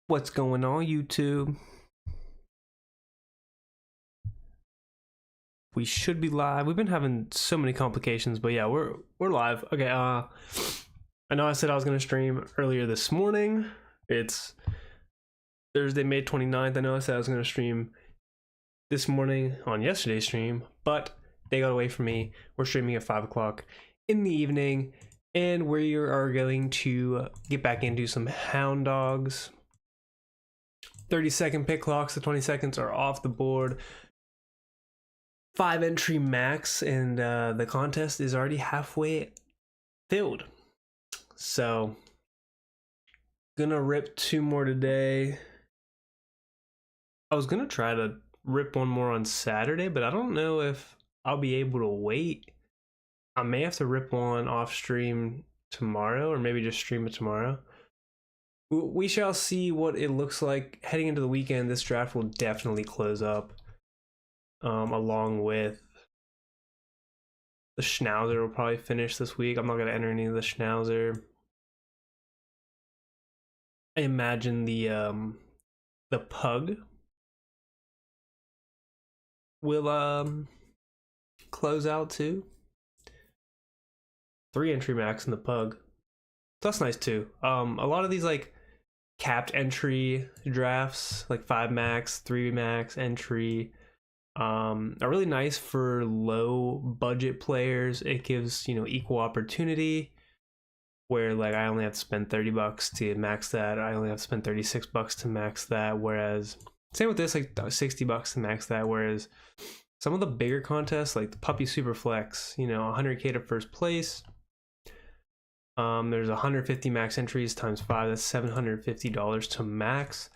What's going on, YouTube? We should be live. We've been having so many complications, but yeah, we're live. Okay, I know I said I was gonna stream earlier this morning. It's Thursday, May 29th. I know I said I was gonna stream this morning on yesterday's stream, but they got away from me. We're streaming at 5 o'clock in the evening, and we are going to get back into some hound dogs. 30-second pick clocks, the 20 seconds are off the board. 5 entry max, and the contest is already halfway filled. So, gonna rip 2 more today. I was gonna try to rip 1 more on Saturday, but I don't know if I'll be able to wait. I may have to rip 1 off stream tomorrow, or maybe just stream it tomorrow. We shall see what it looks like heading into the weekend. This draft will definitely close up, along with the Schnauzer will probably finish this week. I'm not going to enter any of the Schnauzer. I imagine the Pug will close out too. 3 entry max in the Pug. That's nice too. A lot of these like capped entry drafts, like 5 max, 3 max entry, are really nice for low budget players. It gives, equal opportunity, where like I only have to spend $30 to max that. I only have to spend $36 to max that. Whereas same with this, like $60 to max that. Whereas some of the bigger contests, like the Puppy Super Flex, 100K to first place. There's 150 max entries times 5. That's $750 to max.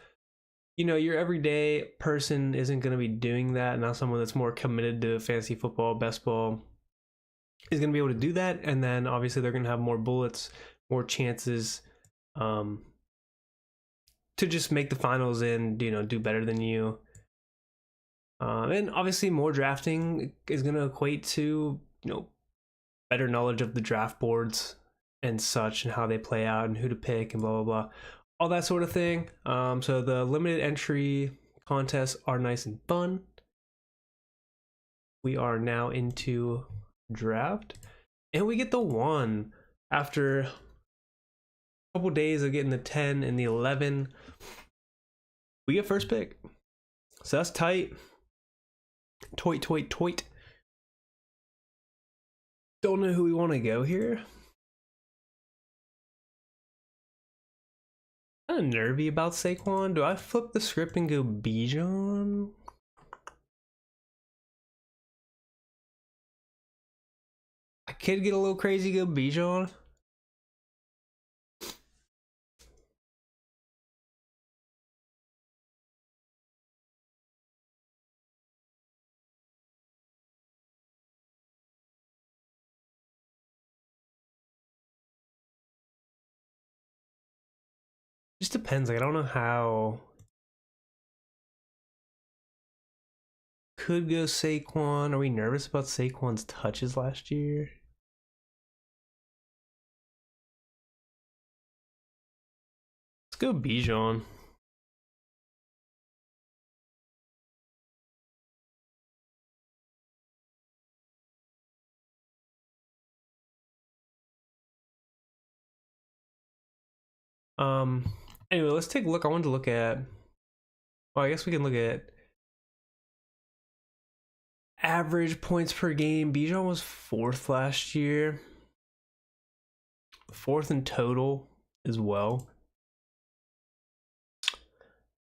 Your everyday person isn't going to be doing that. Now someone that's more committed to fantasy football, best ball, is going to be able to do that. And then obviously they're going to have more bullets, more chances to just make the finals and, do better than you. And obviously more drafting is going to equate to, better knowledge of the draft boards and such, and how they play out and who to pick and blah, blah, blah. All that sort of thing. So the limited entry contests are nice and fun. We are now into draft, and we get the 1 after a couple days of getting the 10 and the 11. We get first pick, so that's tight. Toit. Don't know who we want to go here. Kind of nervy about Saquon. Do I flip the script and go Bijan? I could get a little crazy, go Bijan. Just depends. Like, I don't know how. Could go Saquon. Are we nervous about Saquon's touches last year? Let's go Bijan. Anyway, let's take a look. I wanted to look at. Well, I guess we can look at average points per game. Bijan was 4th last year. 4th in total as well.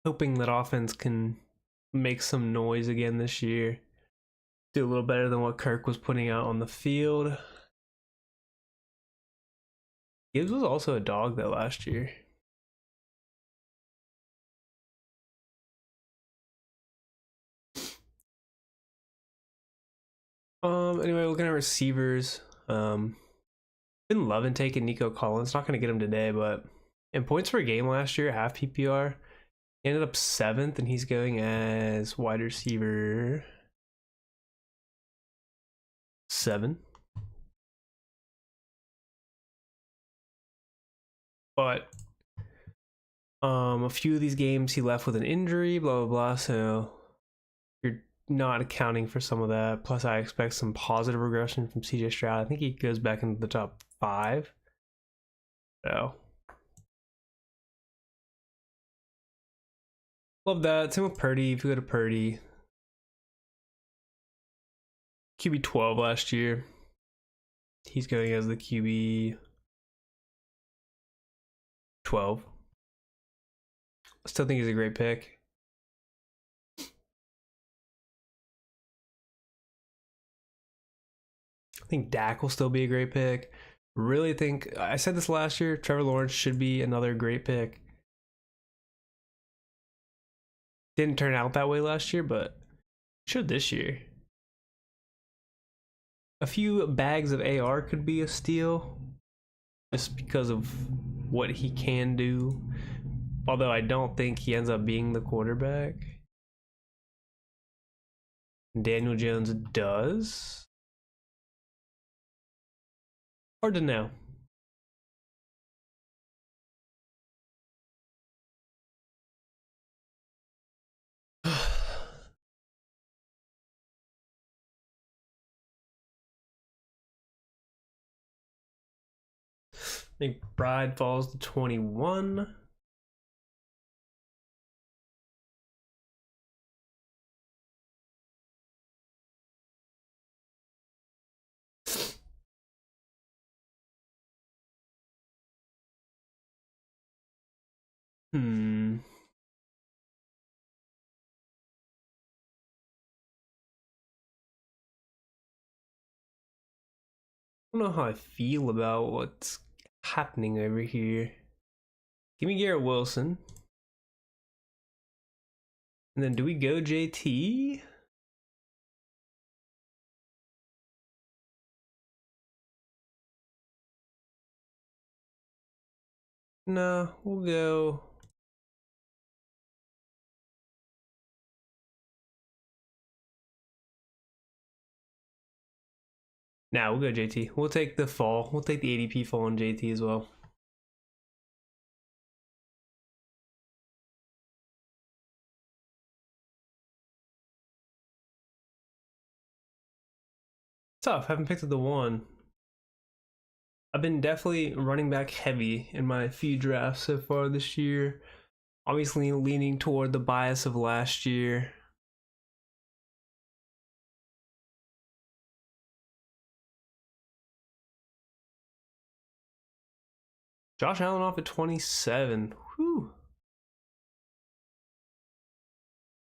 Hoping that offense can make some noise again this year. Do a little better than what Kirk was putting out on the field. Gibbs was also a dog though last year. Anyway, looking at receivers. Been loving taking Nico Collins. Not gonna get him today, but in points per game last year, half PPR, he ended up 7th, and he's going as wide receiver 7. But A few of these games he left with an injury, blah blah blah. So you're not accounting for some of that. Plus, I expect some positive regression from CJ Stroud. I think he goes back into the top 5. So love that. Same with Purdy. If you go to Purdy, QB 12 last year. He's going as the QB 12. I still think he's a great pick. I think Dak will still be a great pick. Really think, I said this last year, Trevor Lawrence should be another great pick. Didn't turn out that way last year, but should this year. A few bags of AR could be a steal, just because of what he can do. Although I don't think he ends up being the quarterback. Daniel Jones does. Hard to know. McBride falls to 21. I don't know how I feel about what's happening over here. Give me Garrett Wilson. And then do we go JT? No, we'll go. Nah, we'll go JT. We'll take the fall. We'll take the ADP fall on JT as well. Tough. Haven't picked up the 1. I've been definitely running back heavy in my few drafts so far this year. Obviously leaning toward the bias of last year. Josh Allen off at 27. Whew.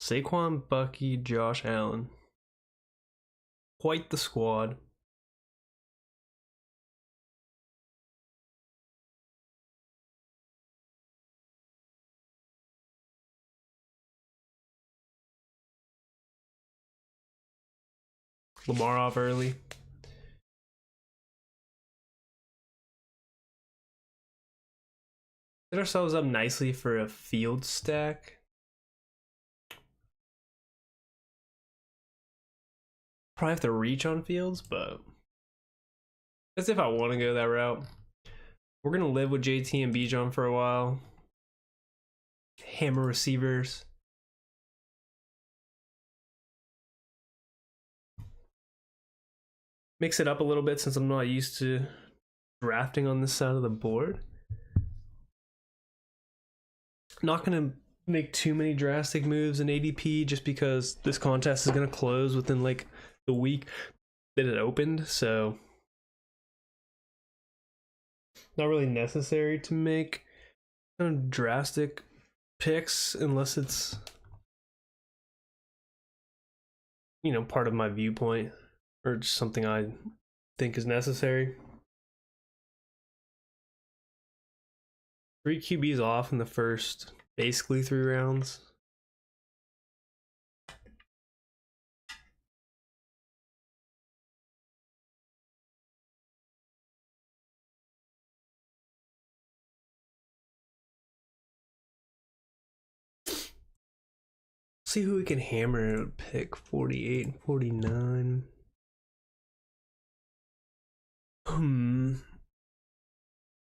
Saquon, Bucky, Josh Allen. Quite the squad. Lamar off early. Set ourselves up nicely for a field stack. Probably have to reach on Fields, but that's if I want to go that route. We're gonna live with JT and Bijan for a while. Hammer receivers. Mix it up a little bit since I'm not used to drafting on this side of the board. Not gonna make too many drastic moves in ADP just because this contest is gonna close within like the week that it opened, so not really necessary to make kind of drastic picks unless it's, you know, part of my viewpoint or just something I think is necessary. 3 QBs off in the first basically 3 rounds. See who we can hammer at pick 48 and 49.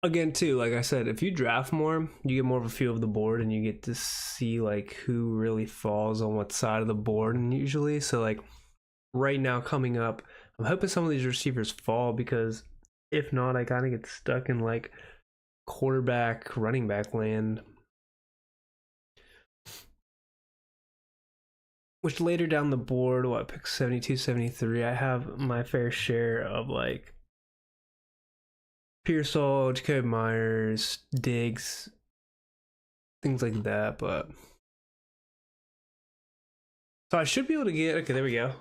again too, like I said, if you draft more, you get more of a feel of the board and you get to see like who really falls on what side of the board. And usually, so like right now coming up, I'm hoping some of these receivers fall, because if not, I kind of get stuck in like quarterback, running back land. Which later down the board, what, pick 72, 73, I have my fair share of like Pearsall, Jacob Myers, Diggs, things like that. But so I should be able to get, okay, there we go.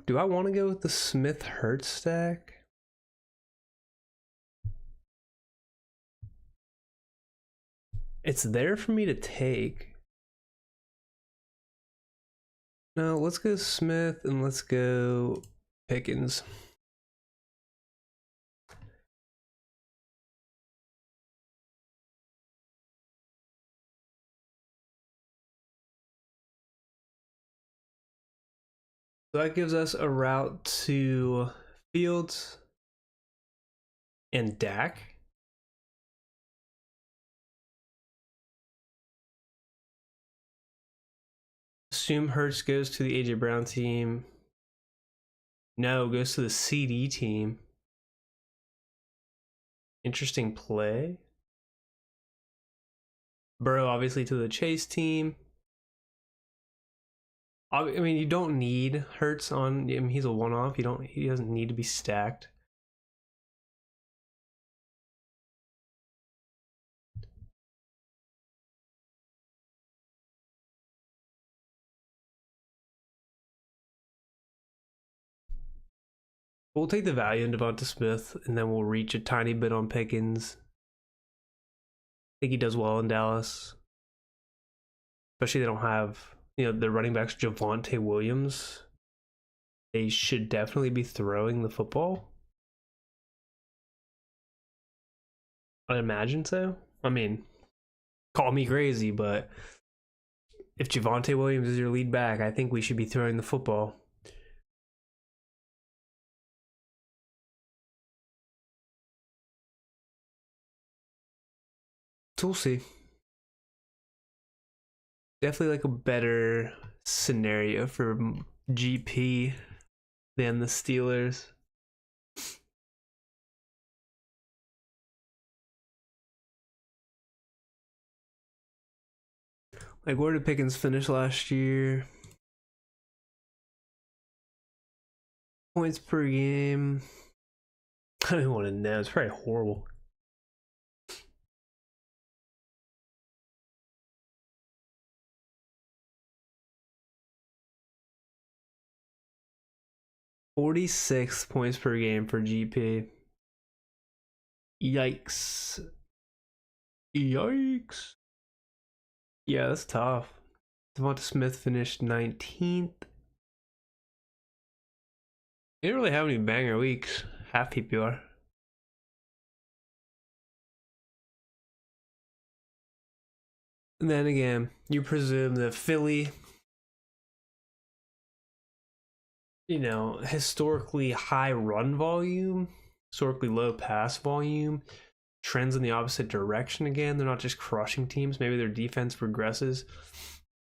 Do I want to go with the Smith Hurts stack? It's there for me to take. No, let's go Smith and let's go Pickens. So that gives us a route to Fields and Dak. Assume Hurts goes to the AJ Brown team. No, goes to the CD team. Interesting play. Burrow obviously to the Chase team. I mean, you don't need Hurts on. I mean, he's a one-off. He doesn't need to be stacked. We'll take the value in Devonta Smith, and then we'll reach a tiny bit on Pickens. I think he does well in Dallas. Especially they don't have, the running backs Javonte Williams. They should definitely be throwing the football. I imagine so. I mean, call me crazy, but if Javonte Williams is your lead back, I think we should be throwing the football. So we'll see. Definitely like a better scenario for GP than the Steelers. Like, where did Pickens finish last year? Points per game. I don't even want to know. It's probably horrible. $46 points per game for GP. Yikes. Yikes. Yeah, that's tough. Devonta Smith finished 19th. He didn't really have any banger weeks. Half PPR. And then again, you presume that Philly, historically high run volume, historically low pass volume, trends in the opposite direction again. They're not just crushing teams. Maybe their defense progresses.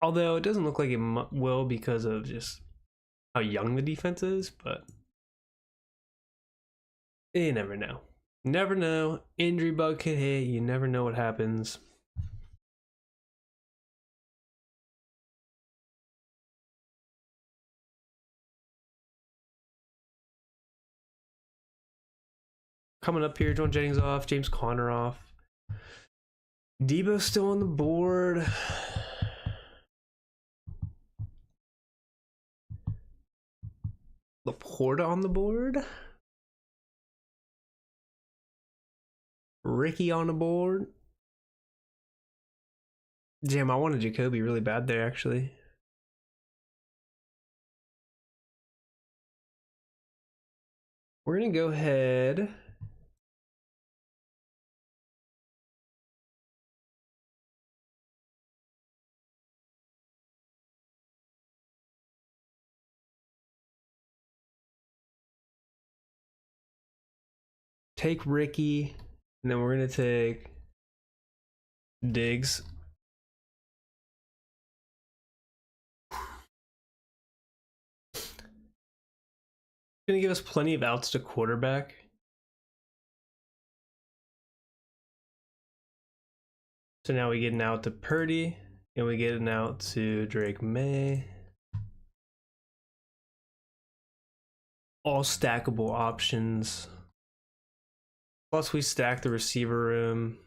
Although it doesn't look like it will because of just how young the defense is, but you never know. Never know. Injury bug can hit. You never know what happens. Coming up here, John Jennings off, James Conner off. Debo still on the board. Laporta on the board. Ricky on the board. Damn, I wanted Jacoby really bad there, actually. We're going to go ahead. take Ricky, and then we're gonna take Diggs. Gonna give us plenty of outs to quarterback. So now we get an out to Purdy, and we get an out to Drake May. All stackable options. Plus we stack the receiver room.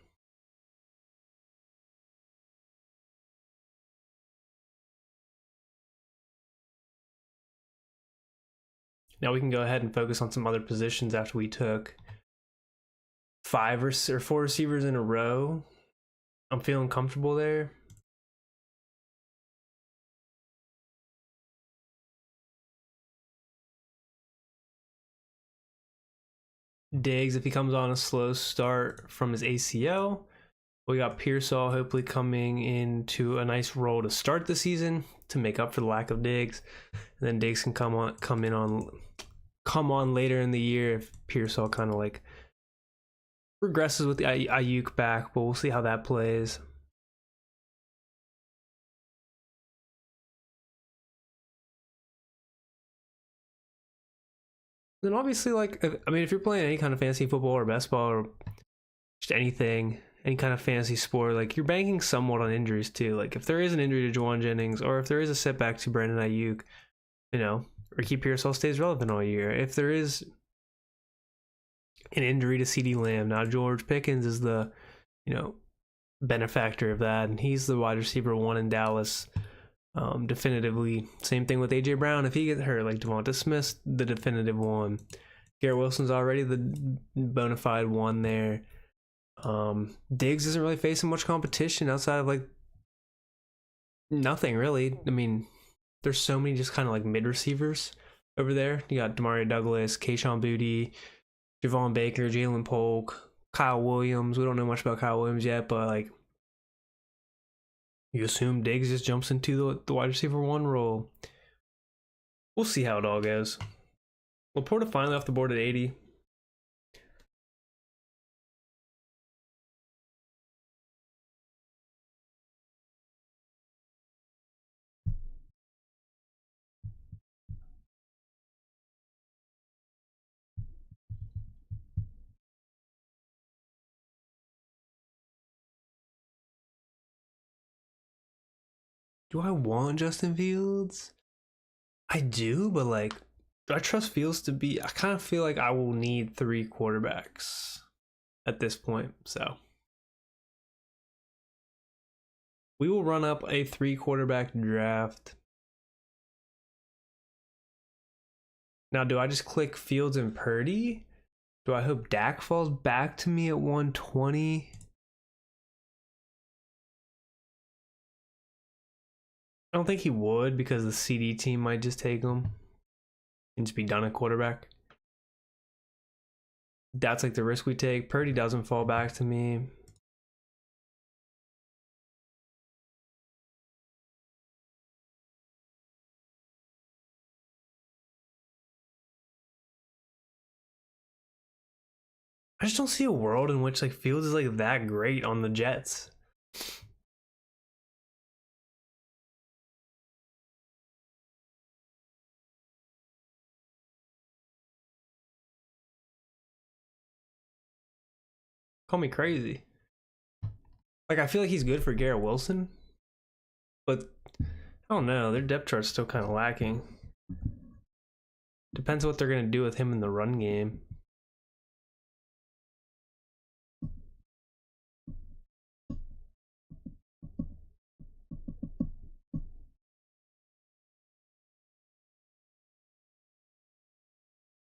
Now we can go ahead and focus on some other positions after we took 5 or 4 receivers in a row. I'm feeling comfortable there. Diggs, if he comes on a slow start from his ACL. We got Pearsall hopefully coming into a nice role to start the season to make up for the lack of Diggs. And then Diggs can come on later in the year if Pearsall kind of like regresses with the Ayuk back, but we'll see how that plays. Then obviously, like, I mean, if you're playing any kind of fantasy football or basketball or just anything, any kind of fantasy sport, like, you're banking somewhat on injuries too. Like, if there is an injury to Juwan Jennings, or if there is a setback to Brandon Ayuk, you know, Ricky Pearsall stays relevant all year. If there is an injury to CeeDee Lamb, now George Pickens is the, you know, benefactor of that, and he's the wide receiver 1 in Dallas. Definitively. Same thing with AJ Brown if he gets hurt. Like Devonta Smith's the definitive one. Garrett Wilson's already the bona fide one there. Diggs isn't really facing much competition outside of like nothing really. I mean, there's so many just kind of like mid receivers over there. You got Demario Douglas, Kayshon Boutte, Javon Baker, Jalen Polk, Kyle Williams. We don't know much about Kyle Williams yet, but like, you assume Diggs just jumps into the wide receiver 1 role. We'll see how it all goes. Laporta finally off the board at 80. Do I want Justin Fields? I do, but like, do I trust Fields to be? I kind of feel like I will need 3 quarterbacks at this point. So we will run up a 3 quarterback draft. Now, do I just click Fields and Purdy? Do I hope Dak falls back to me at 120? I don't think he would because the CD team might just take him and just be done at quarterback. That's like the risk we take. Purdy doesn't fall back to me. I just don't see a world in which like Fields is like that great on the Jets. Call me crazy. Like, I feel like he's good for Garrett Wilson, but I don't know. Their depth chart's still kind of lacking. Depends what they're going to do with him in the run game.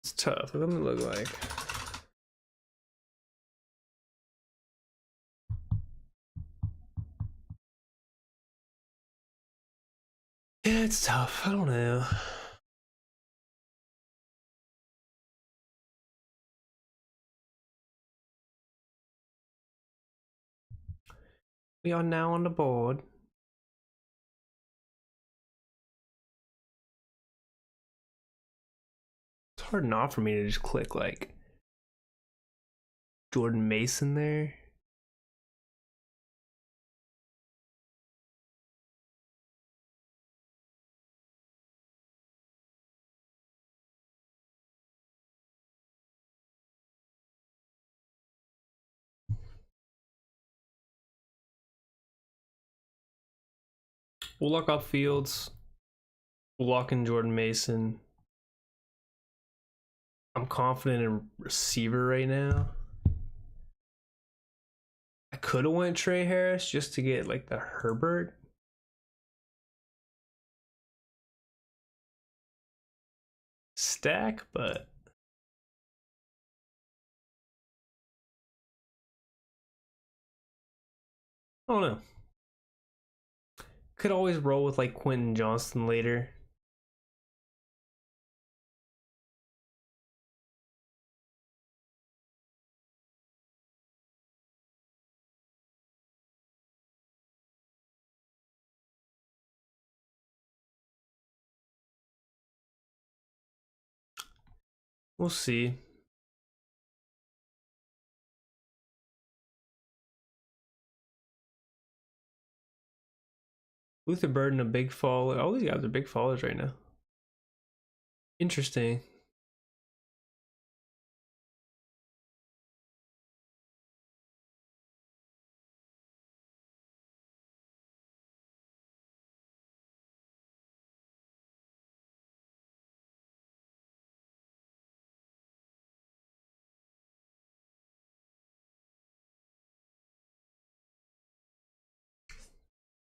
It's tough. What does it look like? Yeah, it's tough. I don't know. We are now on the board. It's hard not for me to just click like Jordan Mason there. We'll lock up Fields. We'll lock in Jordan Mason. I'm confident in receiver right now. I could have went Trey Harris just to get like the Herbert. Stack, but I don't know. Could always roll with like Quentin Johnston later. We'll see. Luther Burden, a big fall. All these guys are big fallers right now. Interesting.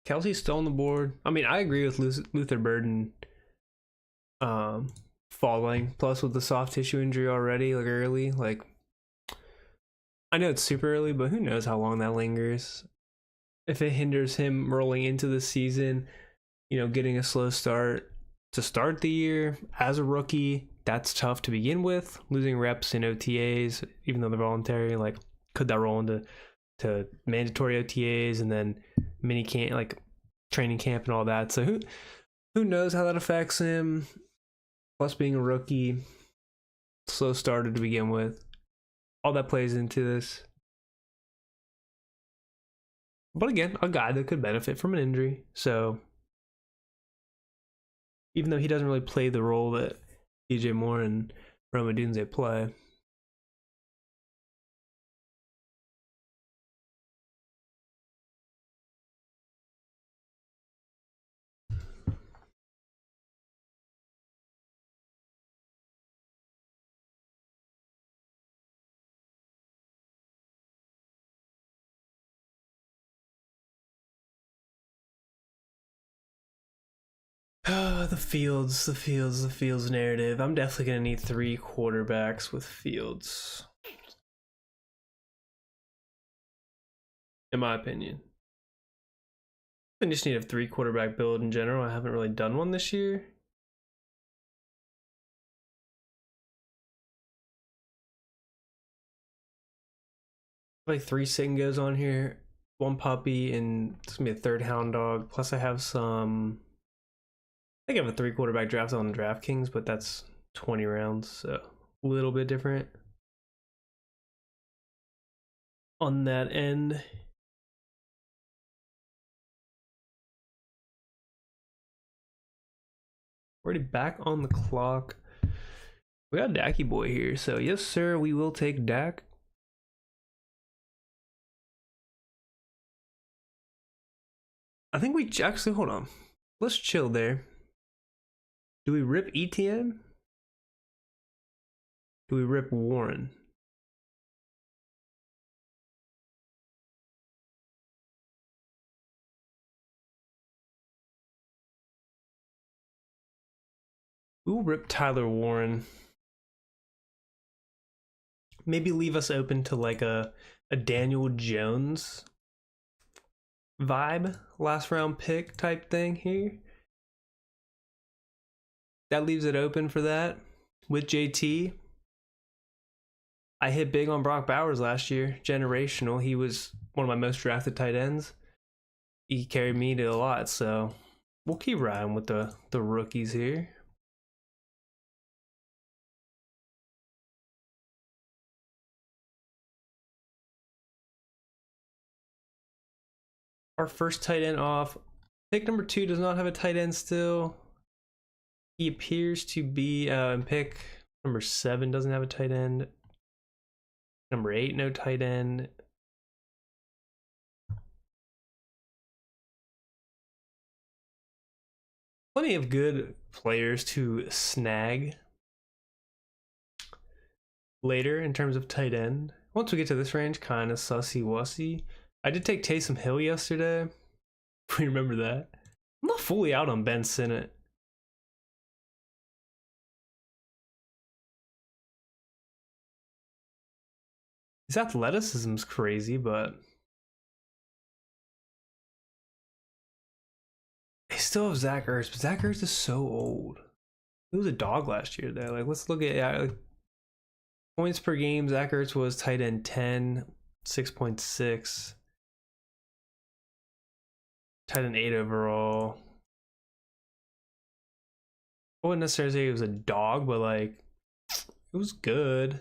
Kelsey's still on the board. I mean, I agree with Luther Burden falling. Plus with the soft tissue injury already, like early. Like, I know it's super early, but who knows how long that lingers. If it hinders him rolling into the season, you know, getting a slow start to start the year as a rookie, that's tough to begin with. Losing reps in OTAs, even though they're voluntary, like, could that roll into mandatory OTAs and then mini camp, like training camp and all that? So who knows how that affects him? Plus being a rookie, slow starter to begin with, all that plays into this. But again, a guy that could benefit from an injury. So even though he doesn't really play the role that DJ Moore and Rome Odunze play. The Fields narrative. I'm definitely gonna need 3 quarterbacks with Fields, in my opinion. I just need a 3 quarterback build in general. I haven't really done one this year. Like 3 Singos on here, 1 puppy, and it's gonna be a 3rd hound dog. Plus I have some. I think I have a 3 quarterback draft on DraftKings, but that's 20 rounds, so a little bit different on that end. Already back on the clock. We got Dacky boy here, so yes sir, we will take Dak. I think we actually, hold on. Let's chill there. Do we rip ETN? Do we rip Warren? We'll rip Tyler Warren. Maybe leave us open to like a Daniel Jones vibe, last round pick type thing here. That leaves it open for that. With JT, I hit big on Brock Bowers last year. Generational. He was one of my most drafted tight ends. He carried me to a lot, so we'll keep riding with the rookies here. our first tight end off. Pick number 2 does not have a tight end still. He appears to be pick number 7 doesn't have a tight end. Number 8, no tight end. Plenty of good players to snag later in terms of tight end. Once we get to this range, kind of sussy-wussy. I did take Taysom Hill yesterday. If we remember that. I'm not fully out on Ben Sinnott. His athleticism's crazy, but they still have Zach Ertz, but Zach Ertz is so old. He was a dog last year, though. Like, let's look at like, points per game. Zach Ertz was tight end 10, 6.6. Tight end 8 overall. I wouldn't necessarily say he was a dog, but like, it was good.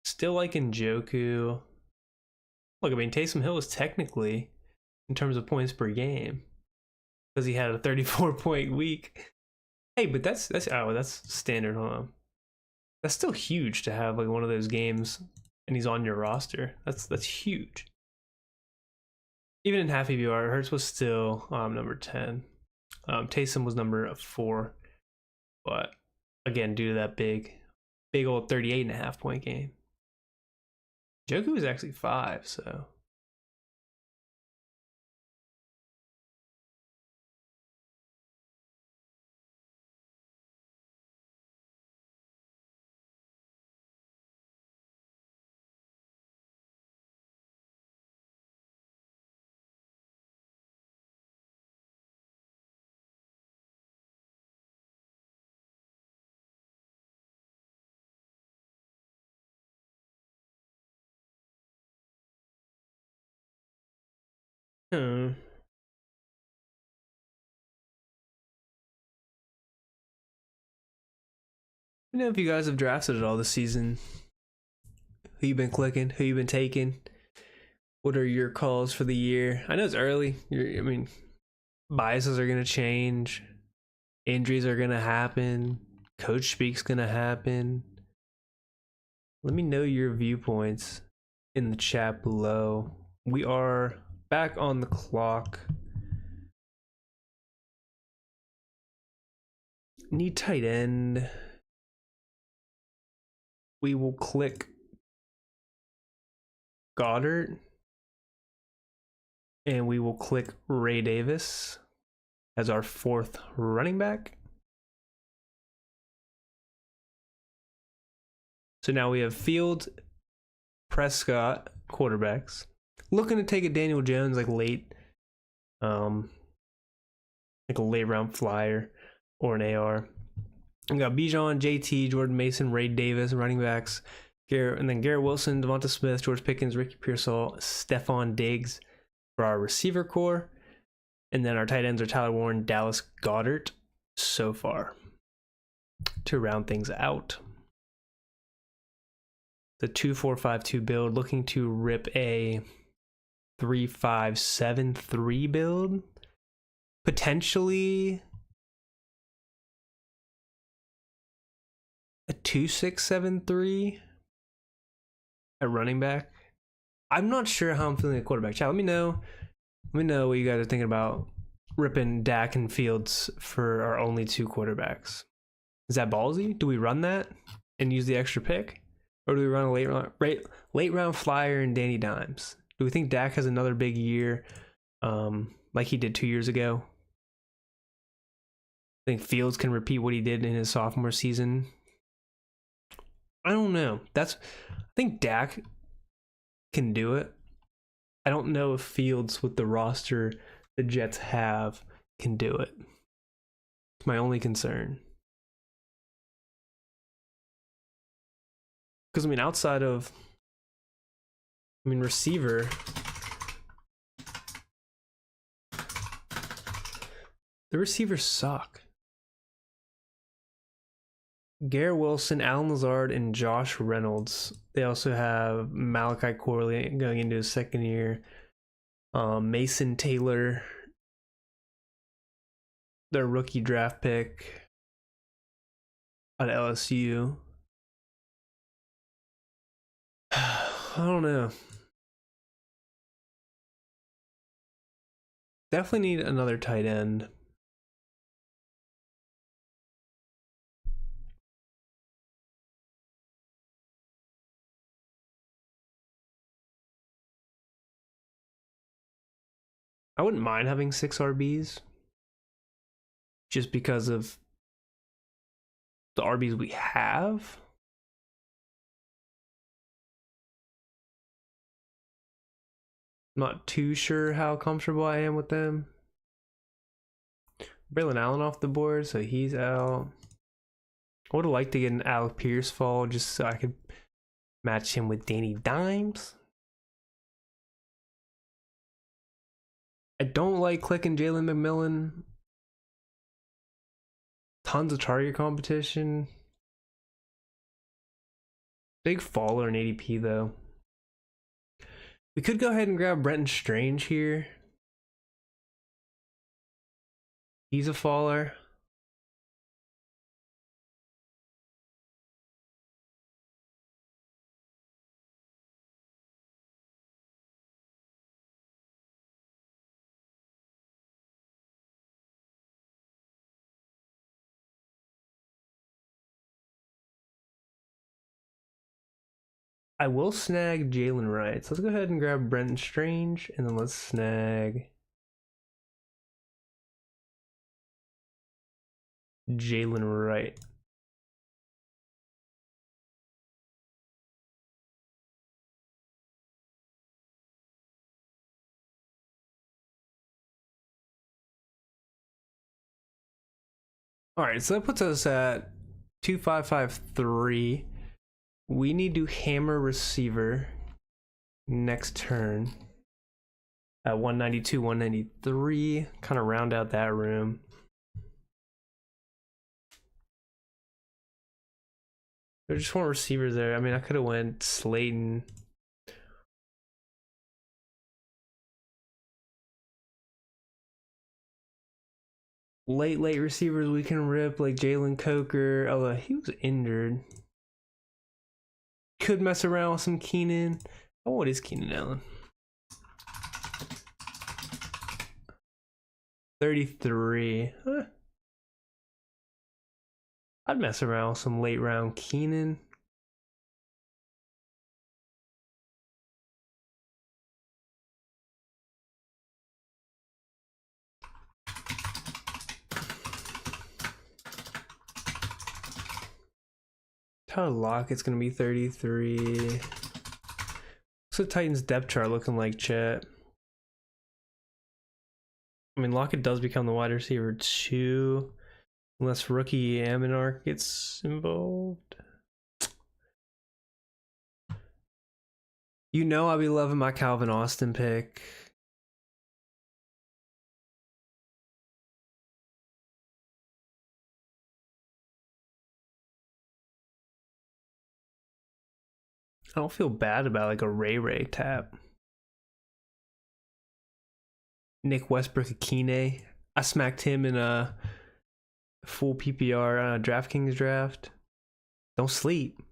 Still like Njoku. Look, I mean, Taysom Hill is technically, in terms of points per game, because he had a 34-point week. Hey, but that's standard, huh? That's still huge to have like one of those games, and he's on your roster. That's huge. Even in half PPR, Hurts was still number 10. Taysom was number 4, but again, due to that big old 38.5-point game. Joku was actually 5, so. Hmm. You know, if you guys have drafted it all this season, who you been clicking, who you been taking, what are your calls for the year? I know it's early. I mean, biases are gonna change, injuries are gonna happen, coach speak's gonna happen. Let me know your viewpoints in the chat below. We are back on the clock. Need tight end. We will click Goddard, and we will click Ray Davis as our 4th running back. So now we have Fields, Prescott, quarterbacks. Looking to take a Daniel Jones like late, like a late round flyer or an AR. We got Bijan, JT, Jordan Mason, Ray Davis, running backs. And then Garrett Wilson, Devonta Smith, George Pickens, Ricky Pearsall, Stephon Diggs for our receiver core. And then our tight ends are Tyler Warren, Dallas Goedert so far to round things out. The 2-4-5-2 build, looking to rip a 3-5-7-3 build. Potentially a 2-6-7-3 at running back. I'm not sure how I'm feeling at quarterback. Chat, let me know what you guys are thinking about ripping Dak and Fields for our only 2 quarterbacks. Is that ballsy? Do we run that and use the extra pick? Or do we run a late round flyer and Danny Dimes? Do we think Dak has another big year like he did 2 years ago? I think Fields can repeat what he did in his sophomore season. I don't know. I think Dak can do it. I don't know if Fields, with the roster the Jets have, can do it. It's my only concern. Because, I mean, outside of, receiver, the receivers suck. Garrett Wilson, Alan Lazard, and Josh Reynolds. They also have Malachi Corley going into his second year. Mason Taylor, their rookie draft pick at LSU. I don't know. Definitely need another tight end. I wouldn't mind having 6 RBs just because of the RBs we have. I'm not too sure how comfortable I am with them. Braylon Allen off the board, so he's out. I would have liked to get an Alec Pierce fall just so I could match him with Danny Dimes. I don't like clicking Jalen McMillan. Tons of target competition. Big faller in ADP though. We could go ahead and grab Brenton Strange here. He's a faller. I will snag Jalen Wright. So let's go ahead and grab Brenton Strange, and then let's snag Jalen Wright. All right, so that puts us at 2553. We need to hammer receiver next turn at 192, 193. Kind of round out that room. I just want receivers there. I mean, I could have went Slayton. Late receivers we can rip, like Jalen Coker, although he was injured. Could mess around with some Keenan. Oh, what is Keenan Allen? 33. Huh. I'd mess around with some late round Keenan. Tyler Lockett's gonna be 33. So Titans depth chart looking like Chet. I mean, Lockett does become the wide receiver too, unless rookie Aminark gets involved. You know I'll be loving my Calvin Austin pick. I don't feel bad about like a Ray tap. Nick Westbrook Akine. I smacked him in a full PPR DraftKings draft. Don't sleep.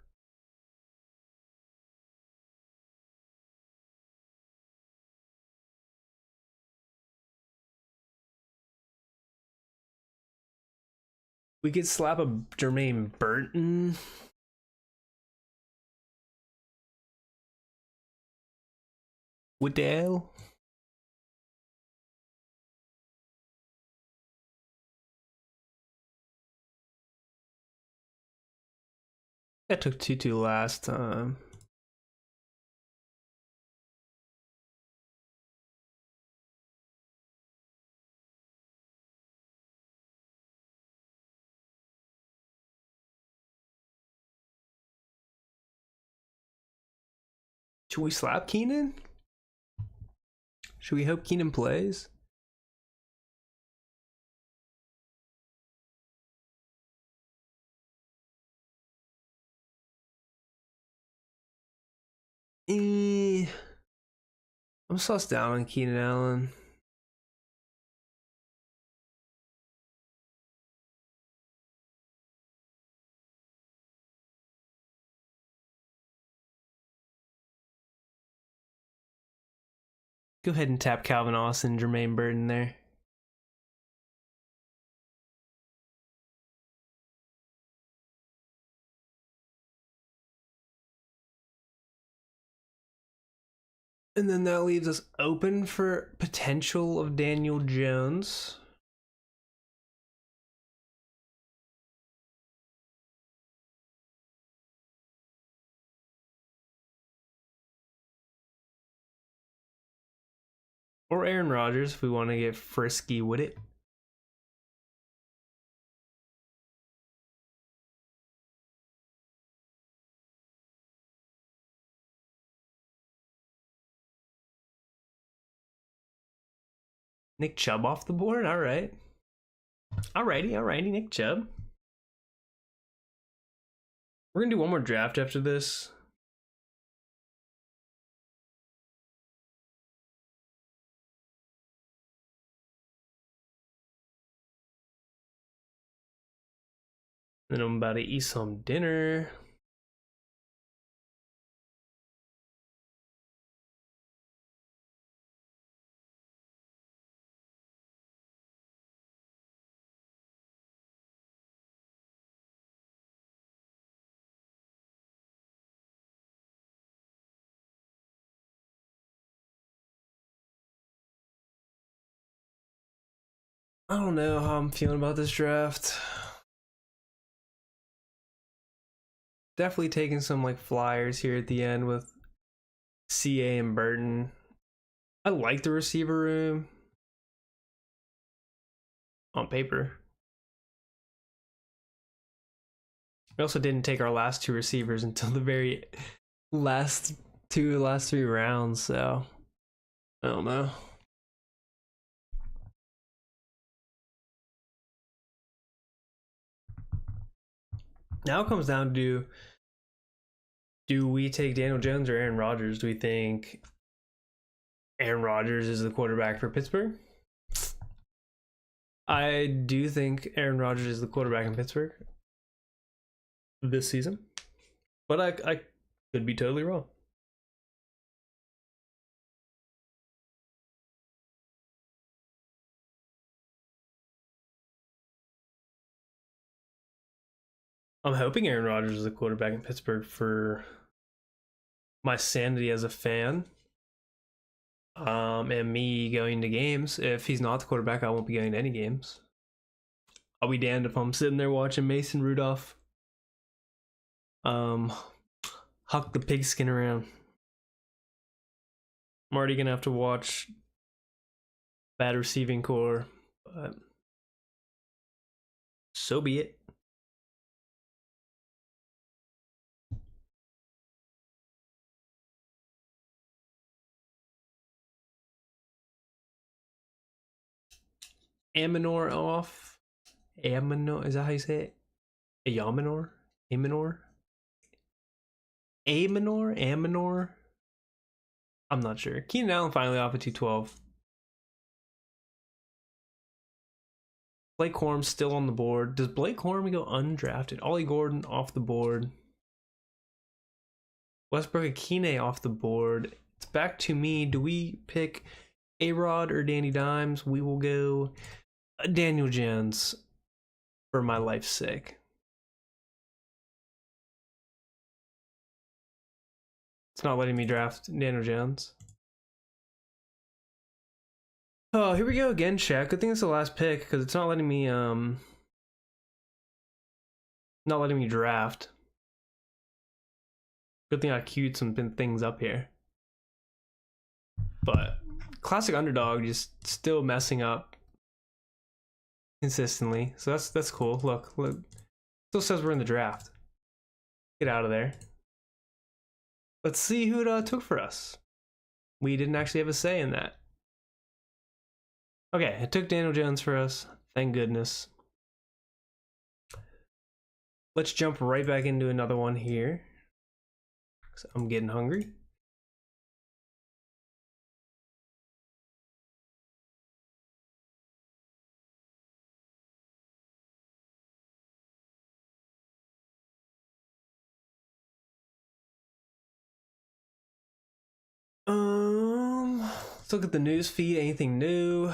We could slap a Jermaine Burton. Waddell. I took Tutu last time. Should we slap Keenan? Should we hope Keenan plays? I'm sussed down on Keenan Allen. Go ahead and tap Calvin Austin, Jermaine Burton there. And then that leaves us open for potential of Daniel Jones. Or Aaron Rodgers if we want to get frisky with it. Nick Chubb off the board? Alright. Alrighty, Nick Chubb. We're gonna do one more draft after this. Then I'm about to eat some dinner. I don't know how I'm feeling about this draft. Definitely taking some like flyers here at the end with CA and Burton. I like the receiver room on paper. We also didn't take our last two receivers until the very last three rounds, so I don't know. Now it comes down to, do we take Daniel Jones or Aaron Rodgers? Do we think Aaron Rodgers is the quarterback for Pittsburgh? I do think Aaron Rodgers is the quarterback in Pittsburgh this season, but I could be totally wrong. I'm hoping Aaron Rodgers is the quarterback in Pittsburgh for my sanity as a fan. And me going to games. If he's not the quarterback, I won't be going to any games. I'll be damned if I'm sitting there watching Mason Rudolph huck the pigskin around. I'm already gonna have to watch bad receiving core, but so be it. Aminor off. Aminor, is that how you say it? Yaminor? Aminor? Aminor? Aminor? I'm not sure. Keenan Allen finally off at 212. Blake Corum's still on the board. Does Blake Corum go undrafted? Ollie Gordon off the board. Westbrook Akine off the board. It's back to me. Do we pick A-Rod or Danny Dimes? We will go Daniel Jones for my life's sake. It's not letting me draft Daniel Jones. Oh, here we go again, Shaq. Good thing it's the last pick because it's not letting me draft. Good thing I queued some things up here. But classic underdog just still messing up consistently. So that's cool. Look. Still says we're in the draft. Get out of there. Let's see who it took for us. We didn't actually have a say in that. Okay, it took Daniel Jones for us. Thank goodness. Let's jump right back into another one here. I'm getting hungry. Let's look at the news feed. Anything new?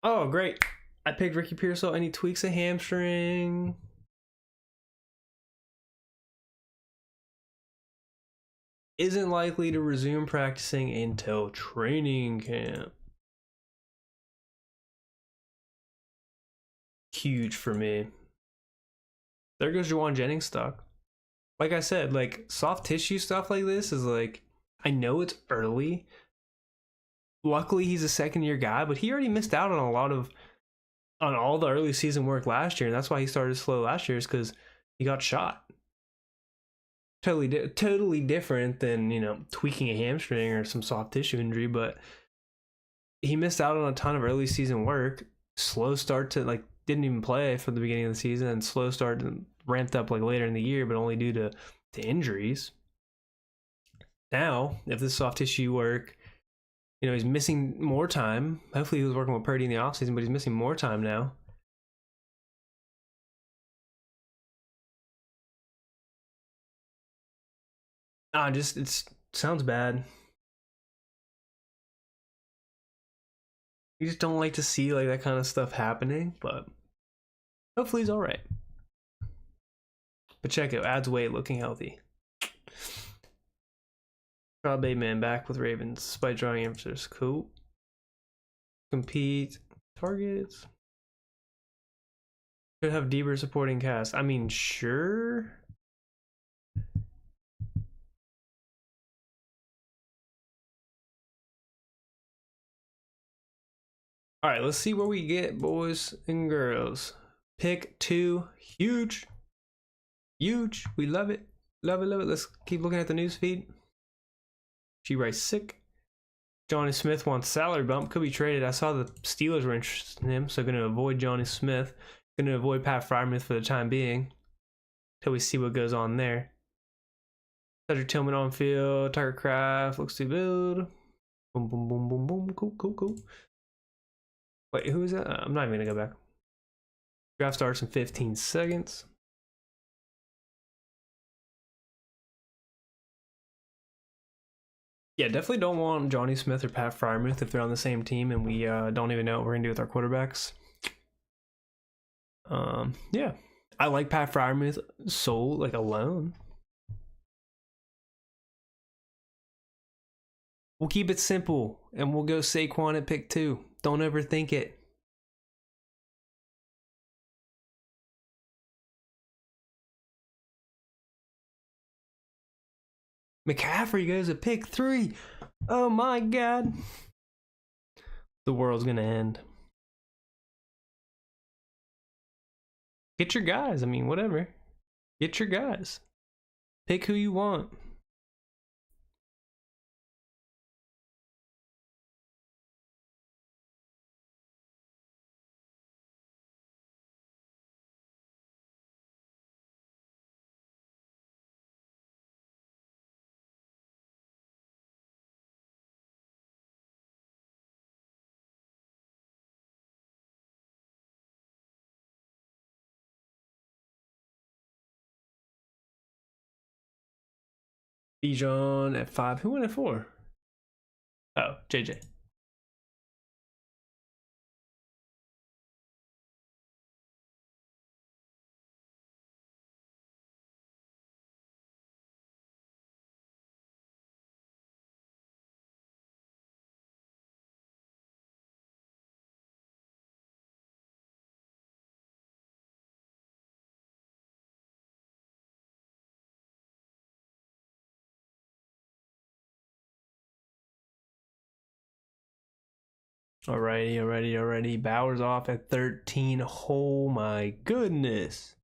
Oh, great. I picked Ricky Pearsall and he tweaks a hamstring. Isn't likely to resume practicing until training camp. Huge for me. There goes Juwan Jennings stock. Like I said, like soft tissue stuff like this is like, I know it's early. Luckily he's a second year guy, but he already missed out on on all the early season work last year, and that's why he started slow last year, is because he got shot. Totally different than, you know, tweaking a hamstring or some soft tissue injury, but he missed out on a ton of early season work. Slow start to, like, didn't even play for the beginning of the season, and slow start and ramped up like later in the year, but only due to injuries. Now, if this soft tissue work, you know, he's missing more time. Hopefully he was working with Purdy in the offseason, but he's missing more time now. It sounds bad. You just don't like to see like that kind of stuff happening, but hopefully he's all right. But check it, adds weight, looking healthy. Rob Bateman back with Ravens despite drawing emphasis. Cool. Compete targets. Could have deeper supporting cast. I mean, sure. All right, let's see where we get, boys and girls. Pick 2, huge. Huge. We love it. Love it, love it. Let's keep looking at the news feed. She writes sick. Johnny Smith wants salary bump. Could be traded. I saw the Steelers were interested in him, so going to avoid Johnny Smith. Going to avoid Pat Freiermuth for the time being, till we see what goes on there. Cedric Tillman on field. Tucker Kraft looks to build. Boom, boom, boom, boom, boom. Cool, cool, cool. Wait, who is that? I'm not even going to go back. Draft starts in 15 seconds. Yeah, definitely don't want Johnny Smith or Pat Freiermuth if they're on the same team and we don't even know what we're going to do with our quarterbacks. Yeah. I like Pat Freiermuth like alone. We'll keep it simple and we'll go Saquon at pick 2. Don't overthink it. McCaffrey goes at pick 3. Oh my God. The world's gonna end. Get your guys. I mean, whatever. Get your guys. Pick who you want. Bijan at 5. Who went at 4? Oh, JJ. Alrighty. Bowers off at 13. Oh my goodness.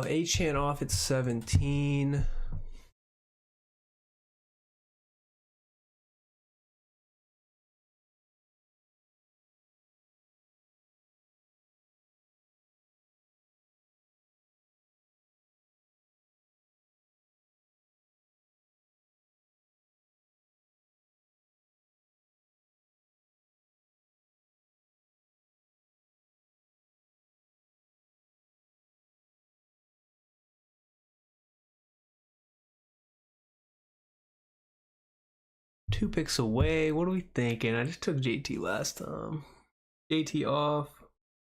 H-Chan off at 17. 2 picks away. What are we thinking? I just took JT last time. JT off.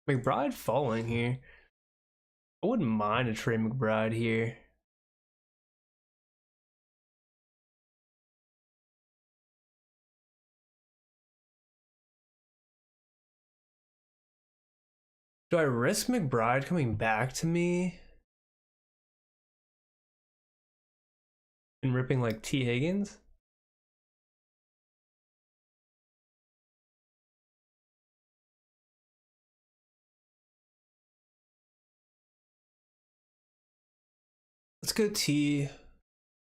McBride falling here. I wouldn't mind a Trey McBride here. Do I risk McBride coming back to me and ripping like T. Higgins? Let's go T.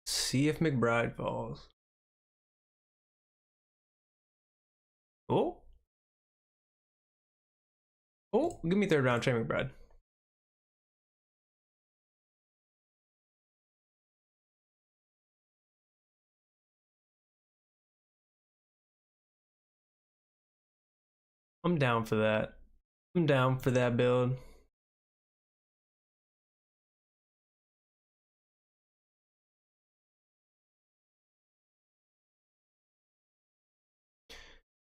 See if McBride falls. Oh. Oh, give me 3rd round Trey McBride. I'm down for that. I'm down for that build.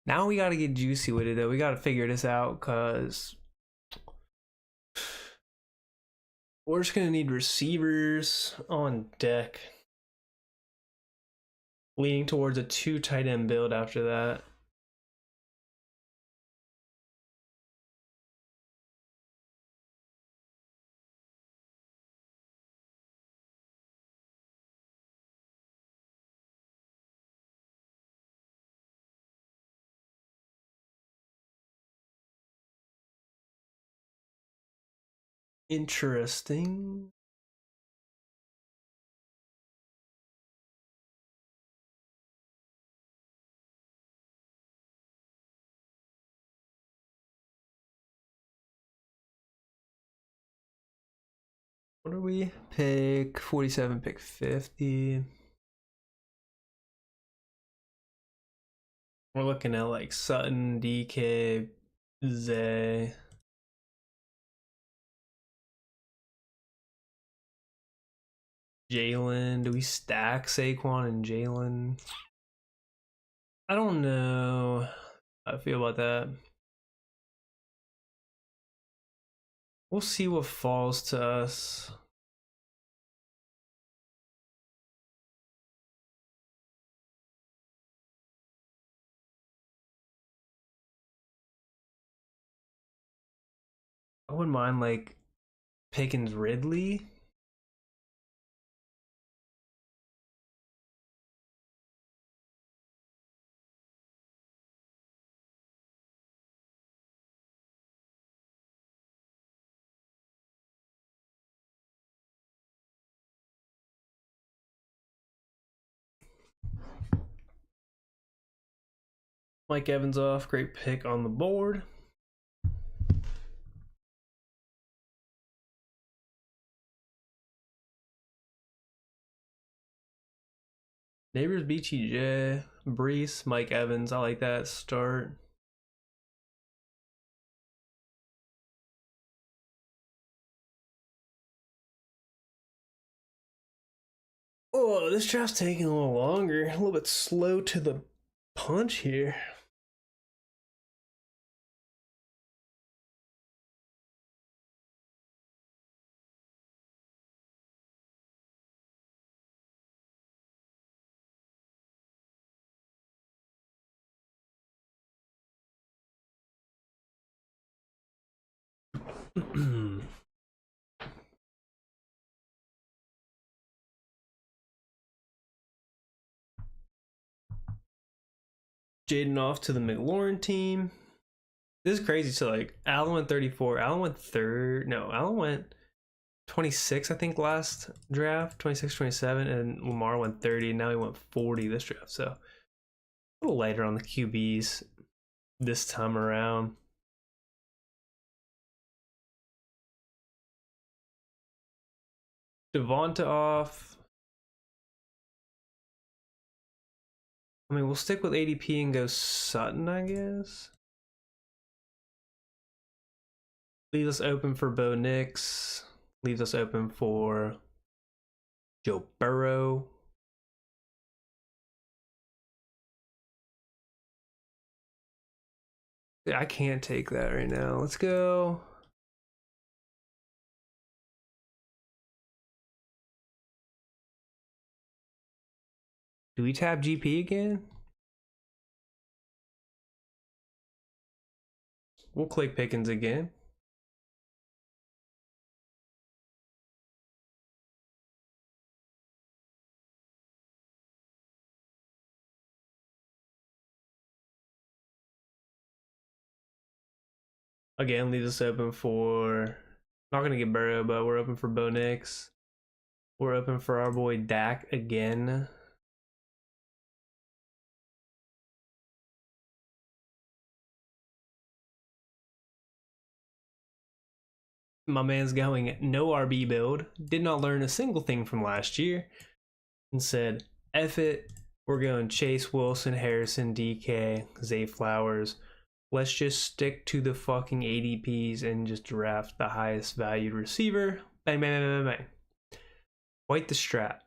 Now we gotta get juicy with it though. We gotta figure this out because we're just gonna need receivers on deck. Leaning towards a 2 tight end build after that. Interesting. What do we pick? 47, pick 50. We're looking at like Sutton, DK, Zay. Jalen. Do we stack Saquon and Jalen? I don't know how I feel about that. We'll see what falls to us. I wouldn't mind like Pickens Ridley. Mike Evans off, great pick on the board. Neighbors, BTJ, Brees, Mike Evans. I like that start. Oh, this draft's taking a little longer. A little bit slow to the punch here. Jaden off to the McLaurin team. This is crazy. So like Allen went 34. Allen went third. No, Allen went 26, I think, last draft. 26, 27. And Lamar went 30. And now he went 40 this draft. So a little lighter on the QBs this time around. Devonta off. I mean, we'll stick with ADP and go Sutton, I guess. Leaves us open for Bo Nix. Leaves us open for Joe Burrow. I can't take that right now. Let's go. Do we tap GP again? We'll click Pickens again. Again, leave this open for, not gonna get Burrow, but we're open for Bo Nix. We're open for our boy Dak again. My man's going no RB build. Did not learn a single thing from last year. And said, F it. We're going Chase, Wilson, Harrison, DK, Zay Flowers. Let's just stick to the fucking ADPs and just draft the highest valued receiver. Bang, bang, bang, bang, bang. White the strat.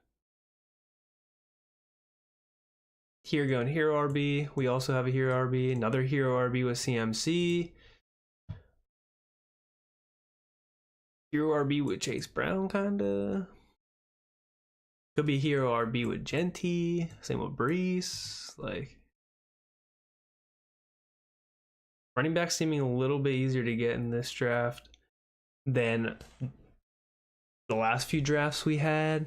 Here going Hero RB. We also have a Hero RB. Another Hero RB with CMC. Hero RB with Chase Brown, kinda. Could be Hero RB with Genty. Same with Brees. Like, running back seeming a little bit easier to get in this draft than the last few drafts we had.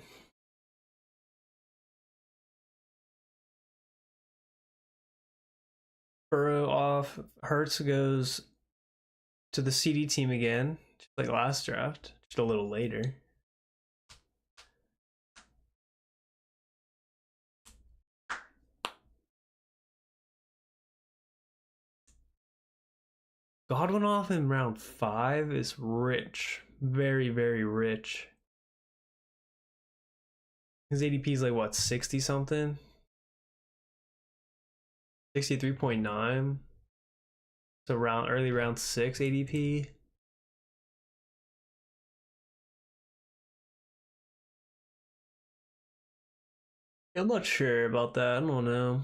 Burrow off. Hurts goes to the CD team again, just like last draft, just a little later. Godwin off in round 5 is rich. Very, very rich. His ADP is like what, 60 something? 63.9. So early round 6 ADP. I'm not sure about that. I don't know.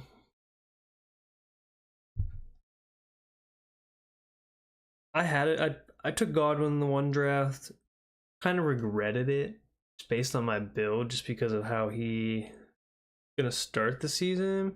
I had it. I took Godwin in the one draft. Kind of regretted it, just based on my build, just because of how he gonna start the season.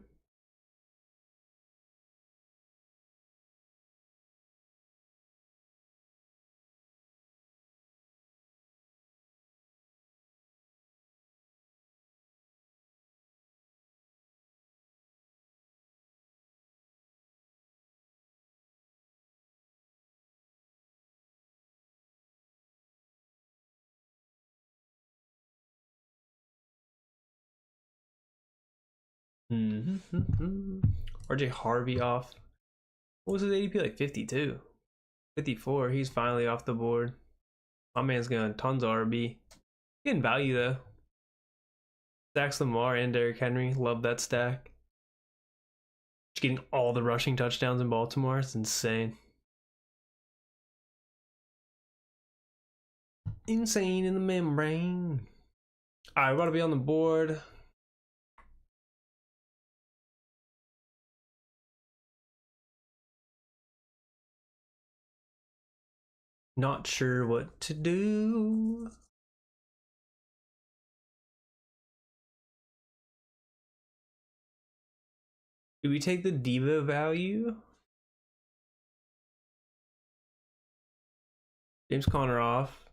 RJ Harvey off. What was his ADP? Like 52, 54. He's finally off the board. My man's going tons of RB. Getting value though. Stacks Lamar and Derrick Henry. Love that stack. Just getting all the rushing touchdowns in Baltimore. It's insane. Insane in the membrane. Alright, we're about to be on the board. Not sure what to do. Do we take the Diva value? James Conner off.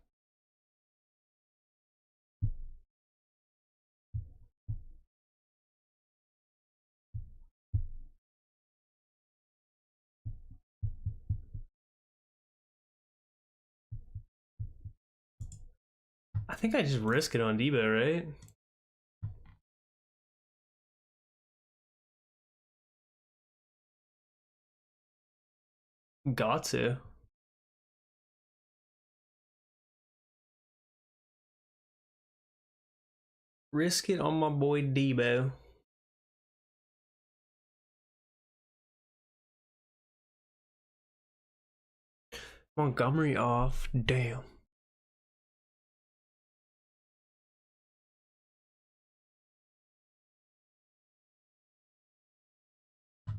I think I just risk it on Debo, right? Got to. Risk it on my boy Debo. Montgomery off. Damn.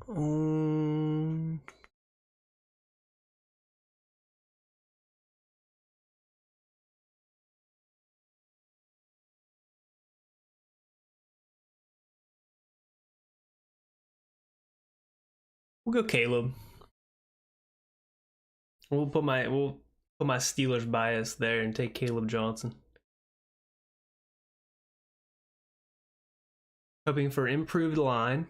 Um, We'll go Caleb. We'll put my Steelers bias there and take Caleb Johnson. Hoping for improved line,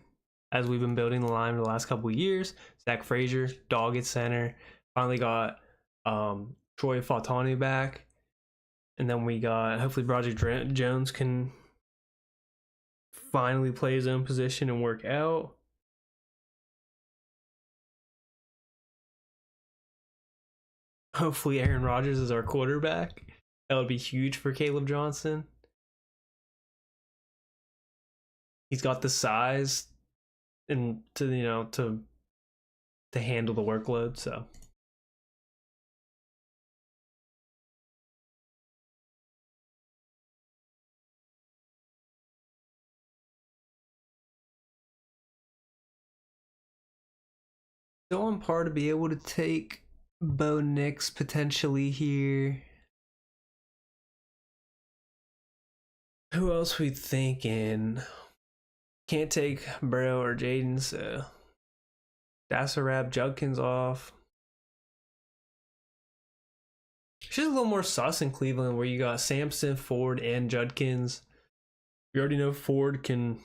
as we've been building the line for the last couple of years. Zach Frazier, dog at center. Finally got Troy Fautanu back. And then we got, hopefully Broderick Jones can finally play his own position and work out. Hopefully Aaron Rodgers is our quarterback. That would be huge for Caleb Johnson. He's got the size and to handle the workload, so. Still on par to be able to take Bo Nix potentially here. Who else we thinking? Can't take Burrow or Jaden, so Dasarab Judkins off. It's just a little more sus in Cleveland where you got Sampson, Ford, and Judkins. You already know Ford can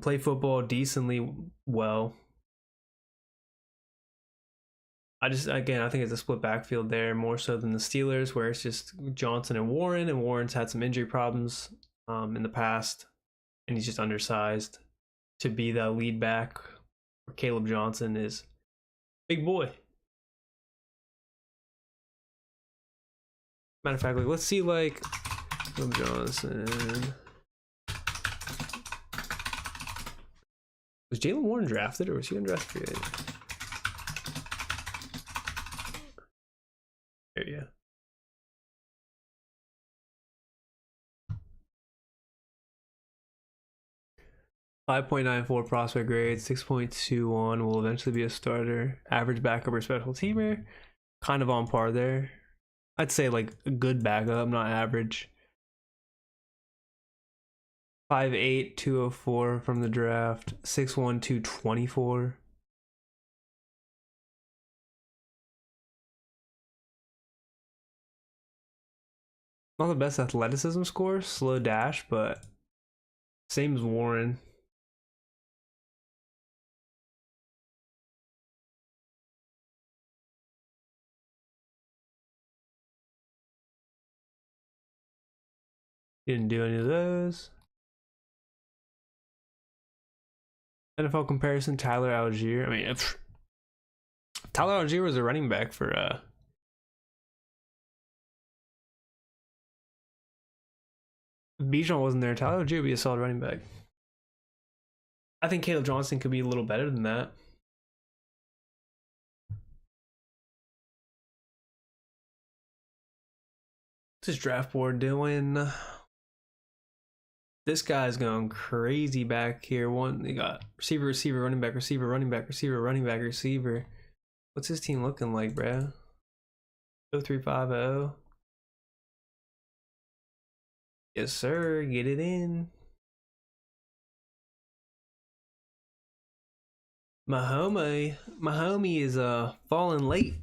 play football decently well. I think it's a split backfield there more so than the Steelers, where it's just Johnson and Warren's had some injury problems in the past, and he's just undersized to be the lead back. Caleb Johnson is big boy. Matter of fact, let's see Caleb Johnson. Was Jalen Warren drafted, or was he undrafted? There you go. 5.94 prospect grade, 6.21 will eventually be a starter. Average backup or special teamer, kind of on par there. I'd say a good backup, not average. 5'8", 204 from the draft, 6'1", 224. Not the best athleticism score, slow dash, but same as Warren. Didn't do any of those. NFL comparison, Tyler Algier. I mean, if Tyler Algier was a running back for Bijan wasn't there, Tyler Algier would be a solid running back. I think Caleb Johnson could be a little better than that. What's his draft board doing? This guy's going crazy back here. They got receiver, receiver, running back, receiver, running back, receiver, running back, receiver. What's his team looking like, bro? 0350. Yes, sir. Get it in. My homie is falling late.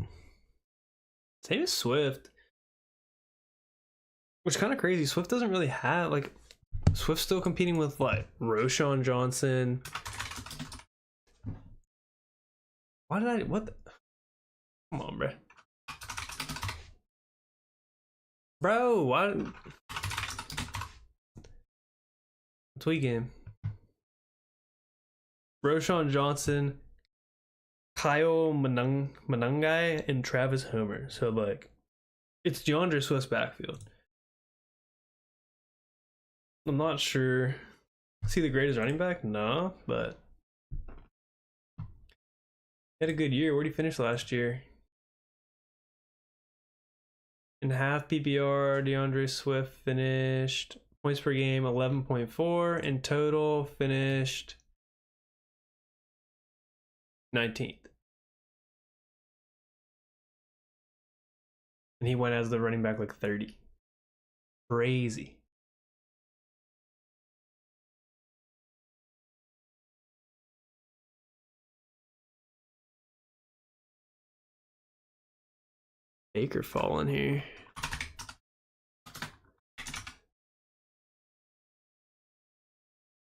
Same as Swift. Which kind of crazy. Swift doesn't really have Swift's still competing with Roschon Johnson. Come on, bro. Bro, why? Tweaking. Roschon Johnson, Kyle Manungai, and Travis Homer. So it's DeAndre Swift's backfield. I'm not sure. Is he the greatest running back? No, but he had a good year. Where did he finish last year? In half PPR, DeAndre Swift finished points per game 11.4. In total, finished 19th. And he went as the running back 30. Crazy. Baker falling here.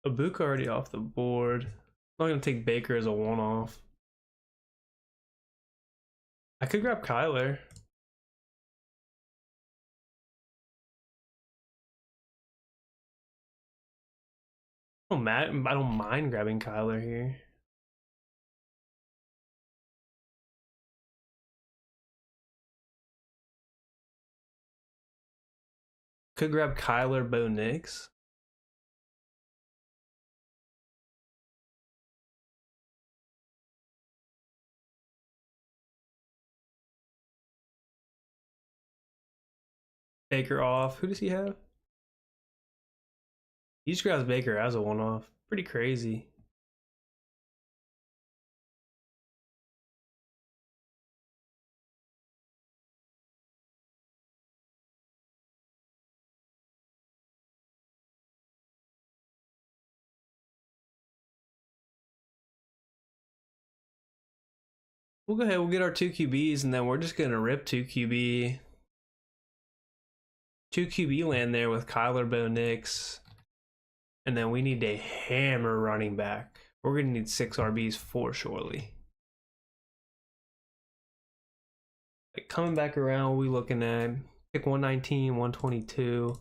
Ibuka already off the board. I'm not gonna take Baker as a one-off. I could grab Kyler. Oh, Matt, I don't mind grabbing Kyler here. Could grab Kyler, Bo Nix. Baker off. Who does he have? He just grabs Baker as a one-off. Pretty crazy. We'll go ahead, we'll get our 2 QBs, and then we're just gonna rip 2 QB. 2 QB land there with Kyler, Bo Nix. And then we need a hammer running back. We're gonna need 6 RBs for surely. Like, coming back around, we looking at pick 119, 122.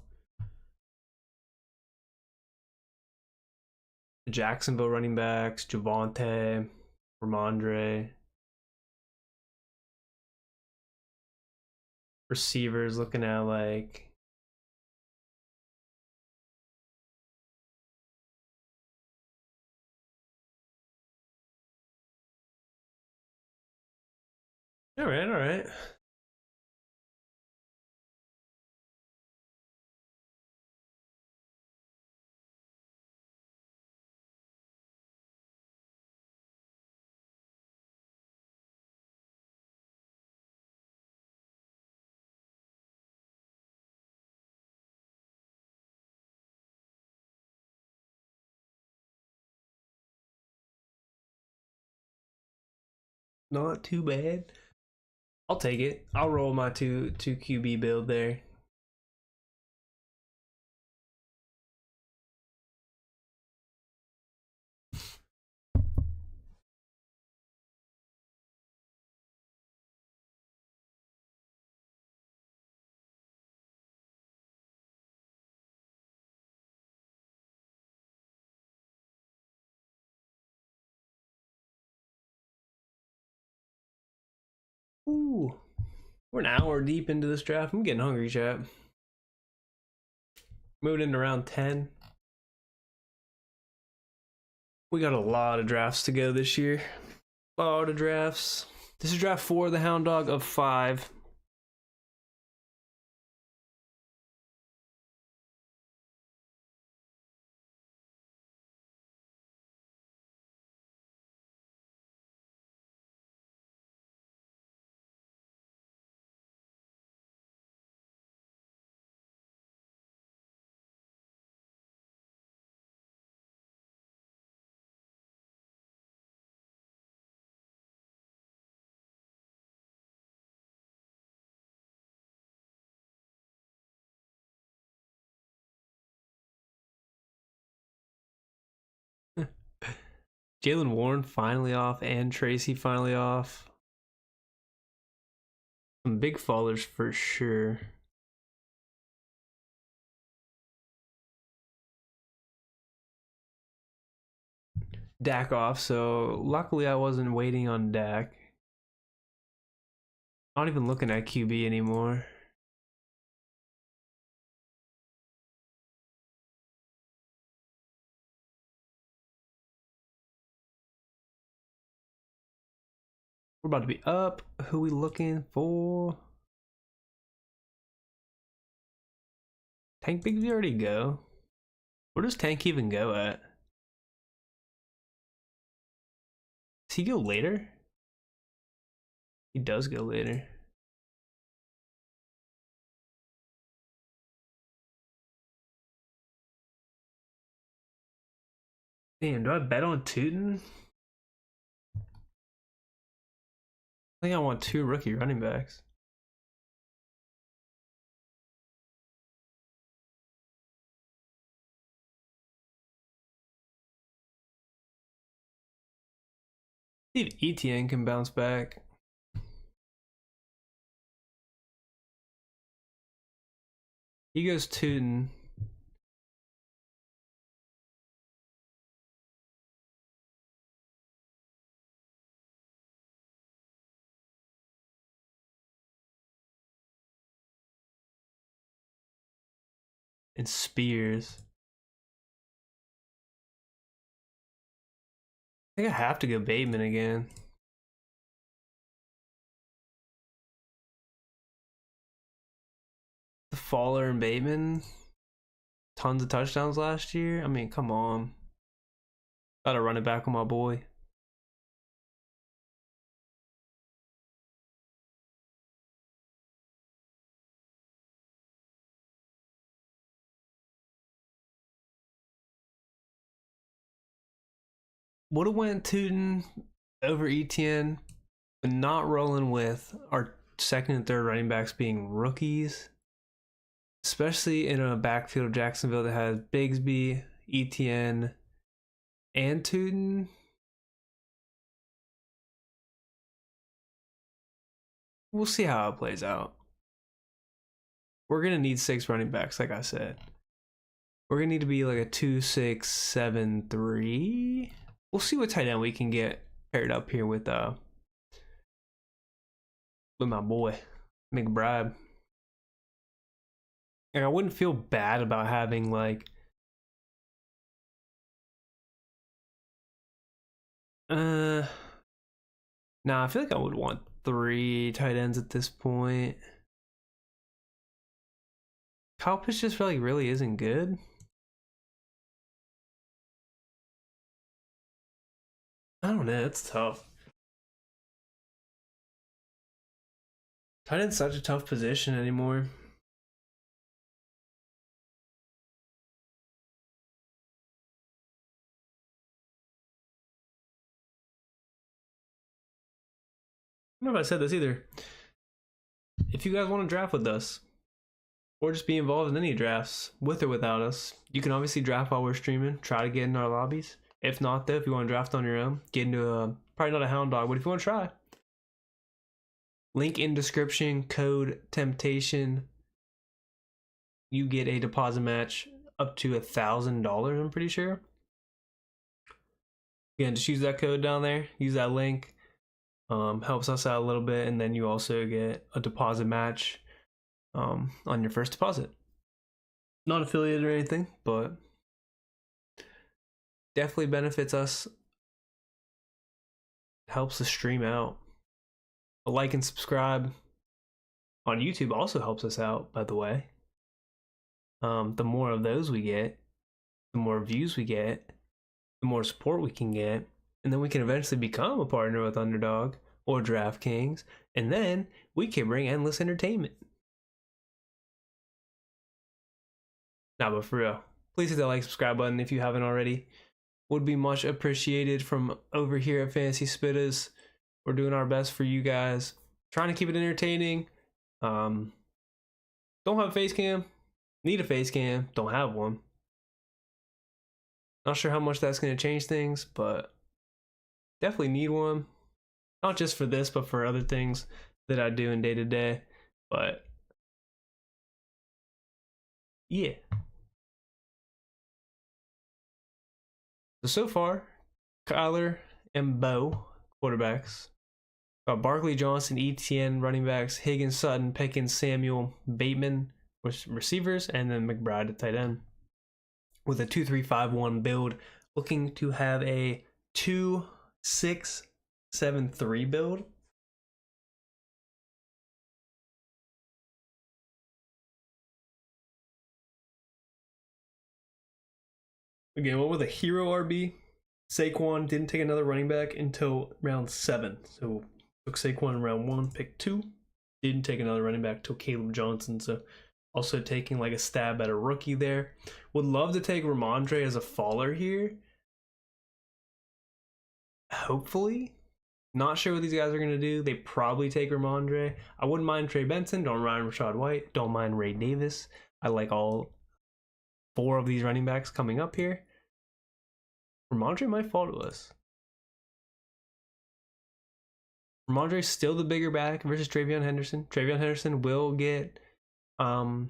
The Jacksonville running backs, Javonte, Ramondre. Receivers looking at like all right. Not too bad. I'll take it. I'll roll my two QB build there. Ooh, we're an hour deep into this draft. I'm getting hungry, chat. Moving into round 10. We got a lot of drafts to go this year. A lot of drafts. This is draft 4, the Hound Dog of 5. Jalen Warren finally off, and Tracy finally off. Some big fallers for sure. Dak off, so luckily I wasn't waiting on Dak. Not even looking at QB anymore. We're about to be up. Who we looking for? Tank Bigsby already go? Where does Tank even go at? Does he go later? He does go later. Damn, do I bet on Tootin? I think I want 2 rookie running backs. See if ETN can bounce back. He goes tootin'. And Spears. I think I have to go Bateman again. The Faller and Bateman. Tons of touchdowns last year. I mean, come on. Gotta run it back with my boy. Would have went Tootin over Etienne, but not rolling with our second and third running backs being rookies, especially in a backfield of Jacksonville that has Bigsby, Etienne, and Tootin. We'll see how it plays out. We're gonna need 6 running backs, like I said. We're gonna need to be like a 2-6-7-3. We'll see what tight end we can get paired up here with my boy McBride. And I wouldn't feel bad about having like nah, I feel like I would want 3 tight ends at this point. Kyle Pitts just really isn't good. I don't know, it's tough. Tight end's such a tough position anymore. I don't know if I said this either. If you guys want to draft with us, or just be involved in any drafts, with or without us, you can obviously draft while we're streaming. Try to get in our lobbies. If not, though, if you want to draft on your own, get into a probably not a hound dog, but if you want to try, link in description. Code temptation. You get a deposit match up to $1,000. I'm pretty sure. Again, just use that code down there. Use that link. Helps us out a little bit, and then you also get a deposit match on your first deposit. Not affiliated or anything, but definitely benefits us. Helps the stream out. A like and subscribe on YouTube also helps us out, by the way. The more of those we get, the more views we get, the more support we can get, and then we can eventually become a partner with Underdog or DraftKings, and then we can bring endless entertainment. Nah, but for real, please hit that like, subscribe button if you haven't already. Would be much appreciated from over here at Fantasy Spitters. We're doing our best for you guys. Trying to keep it entertaining. Don't have a face cam. Need a face cam. Don't have one. Not sure how much that's going to change things, but definitely need one. Not just for this, but for other things that I do in day to day. But yeah. So far, Kyler and Bo, quarterbacks. Got Barkley, Johnson, ETN, running backs, Higgins, Sutton, Pickens, Samuel, Bateman, receivers, and then McBride at tight end. With a 2-3-5-1 build, looking to have a 2-6-7-3 build. Again, what with a hero RB, Saquon didn't take another running back until round 7. So took Saquon in round 1, pick 2. Didn't take another running back till Caleb Johnson. So also taking like a stab at a rookie there. Would love to take Ramondre as a faller here. Hopefully. Not sure what these guys are going to do. They probably take Ramondre. I wouldn't mind Trey Benson. Don't mind Rashad White. Don't mind Ray Davis. I like all 4 of these running backs coming up here. Ramondre might fall to us. Ramondre's still the bigger back versus Travion Henderson. Travion Henderson will get more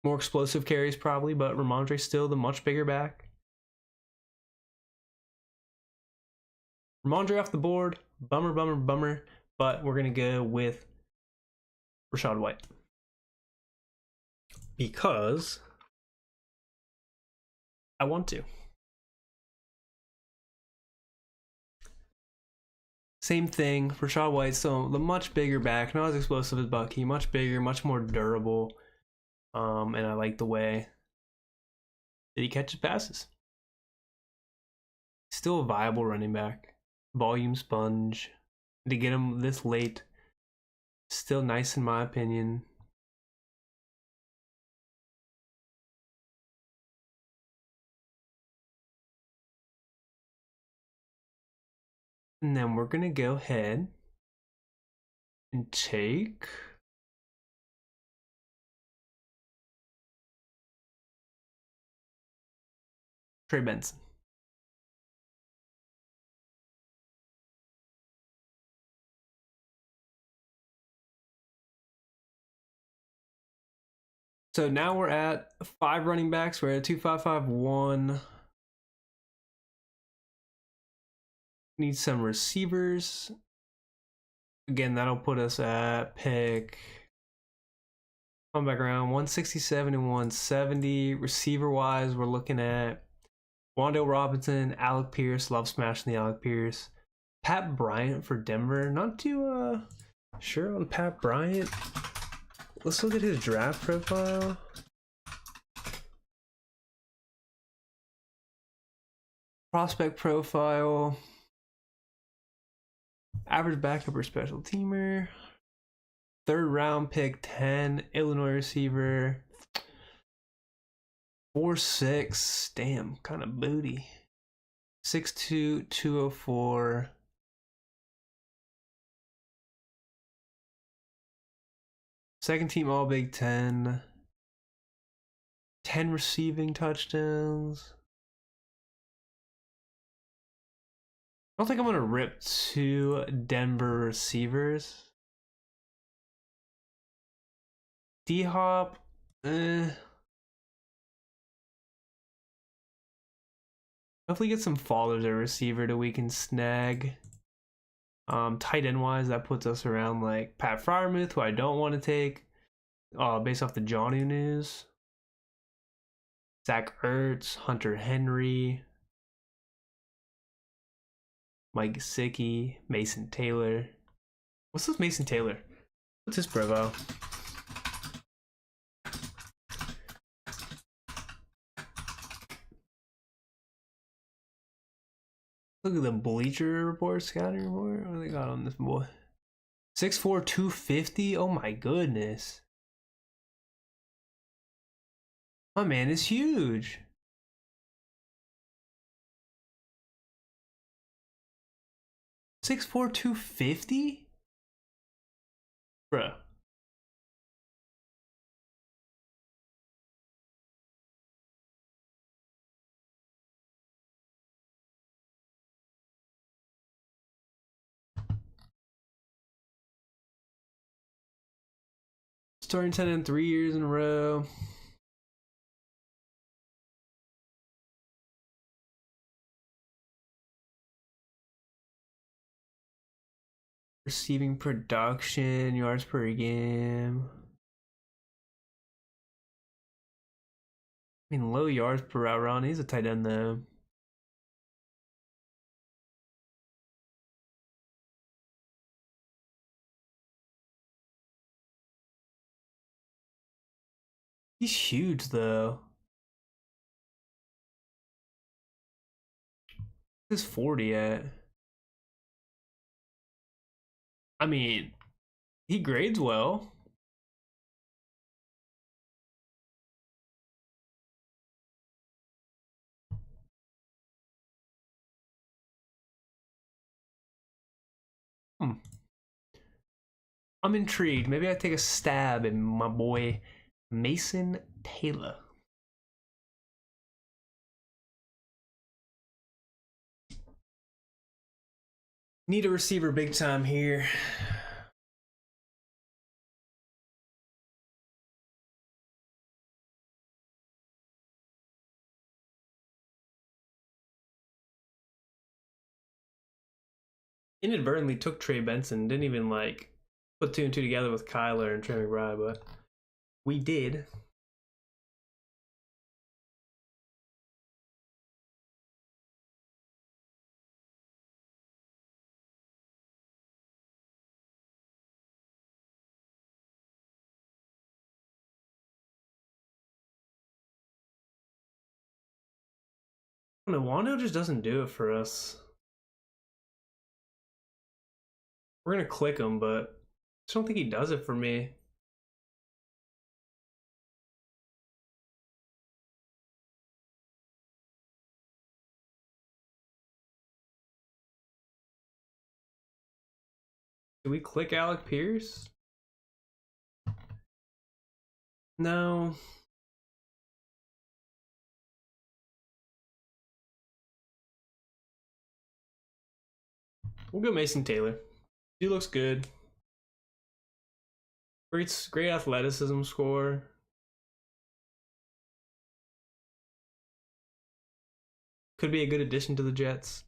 explosive carries probably, but Ramondre's still the much bigger back. Ramondre off the board. Bummer, bummer, bummer. But we're going to go with Rachaad White. Because I want to. Same thing, Rachaad White, so the much bigger back, not as explosive as Bucky, much bigger, much more durable. And I like the way that he catches passes. Still a viable running back. Volume sponge. To get him this late, still nice in my opinion. And then we're going to go ahead and take Trey Benson. So now we're at 5 running backs. We're at 2-5-5-1. Need some receivers. Again, that'll put us at pick. Come back around 167 and 170. Receiver wise, we're looking at Wan'Dale Robinson, Alec Pierce. Love smashing the Alec Pierce. Pat Bryant for Denver. Not too sure on Pat Bryant. Let's look at his draft profile. Prospect profile. Average backup or special teamer. 3rd round pick, 10. Illinois receiver. 4'6". Damn, kind of booty. 6'2", 204. Second team All Big Ten. 10 receiving touchdowns. I don't think I'm going to rip 2 Denver receivers. D-Hop. Hopefully get some followers at receiver that we can snag. Tight end wise, that puts us around like Pat Freiermuth, who I don't want to take based off the Johnny news. Zach Ertz, Hunter Henry, Mike Gesicki, Mason Taylor. What's this Mason Taylor? What's his profile? Look at the Bleacher Report, scouting report. What do they got on this boy? 6'4", 250. Oh my goodness. My man is huge. (6'4", 250? Bruh. Starting 10 in 3 years in a row. Receiving production, yards per game. I mean, low yards per route run. He's a tight end though. He's huge though. Where's 40 at? I mean, he grades well. I'm intrigued. Maybe I take a stab at my boy Mason Taylor. Need a receiver big time here. Inadvertently took Trey Benson. Didn't even like put two and two together with Kyler and Trey McBride, but we did. Wando just doesn't do it for us. We're gonna click him, but I just don't think he does it for me. Do we click Alec Pierce? No. We'll go Mason Taylor. He looks good. Great athleticism score. Could be a good addition to the Jets.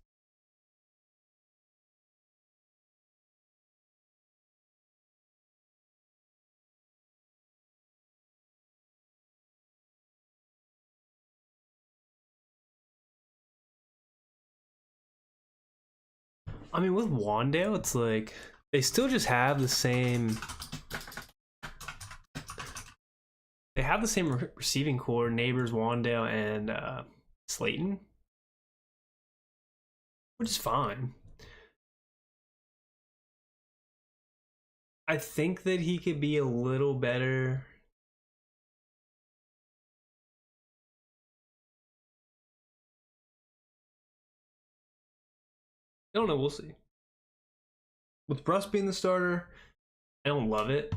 I mean, with Wandale, it's like they still just have the same. They have the same receiving core: Neighbors, Wandale, and Slayton, which is fine. I think that he could be a little better. I don't know. We'll see. With Bruss being the starter, I don't love it.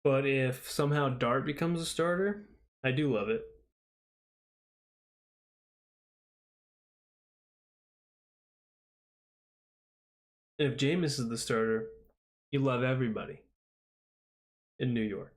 But if somehow Dart becomes a starter, I do love it. And if Jameis is the starter, you love everybody in New York.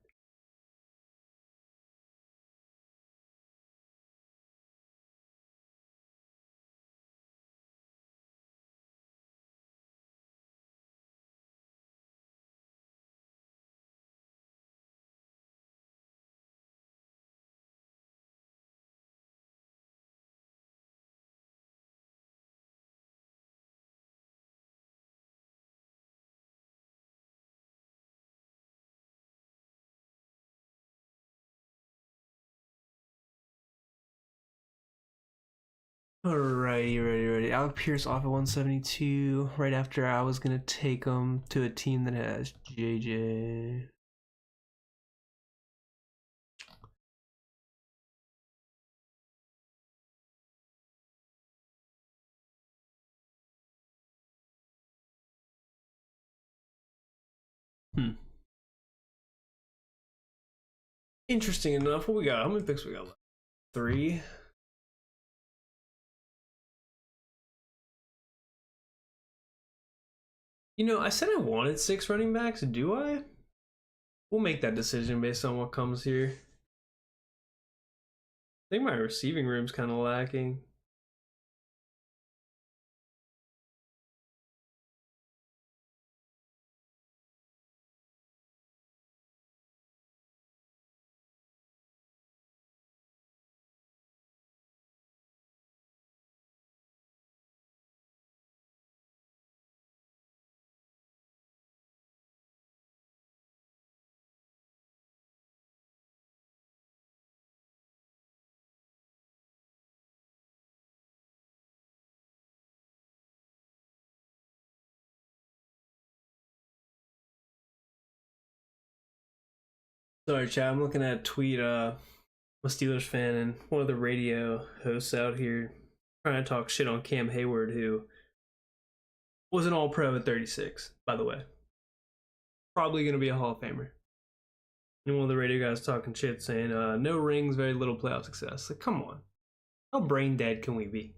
Alrighty, ready. Alec Pierce off at 172. Right after I was gonna take him to a team that has JJ. Interesting enough. What we got? How many picks we got left? 3. You know, I said I wanted 6 running backs. Do I? We'll make that decision based on what comes here. I think my receiving room's kind of lacking. Sorry, chat. I'm looking at a tweet. I'm a Steelers fan, and one of the radio hosts out here trying to talk shit on Cam Hayward, who was an All-Pro at 36, by the way. Probably going to be a Hall of Famer. And one of the radio guys talking shit saying, no rings, very little playoff success. Like, come on. How brain dead can we be?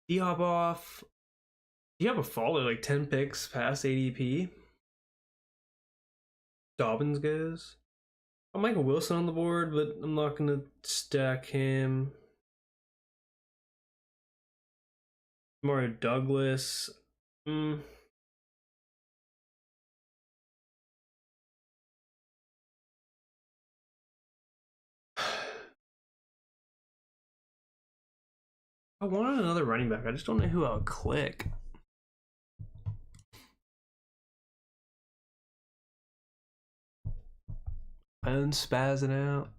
Do you hop off? Do you have a follow like 10 picks past ADP? Dobbins goes. I'll Michael Wilson on the board, but I'm not gonna stack him. Mario Douglas. I wanted another running back. I just don't know who I would click. Phone spazzing out.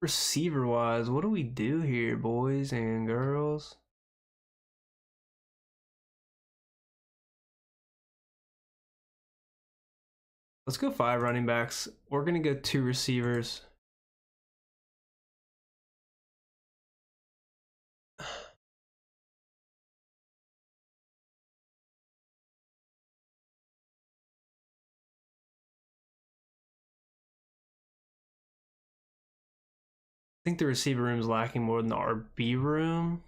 Receiver wise, what do we do here, boys and girls? Let's go 5 running backs. We're gonna go 2 receivers. I think the receiver room is lacking more than the RB room.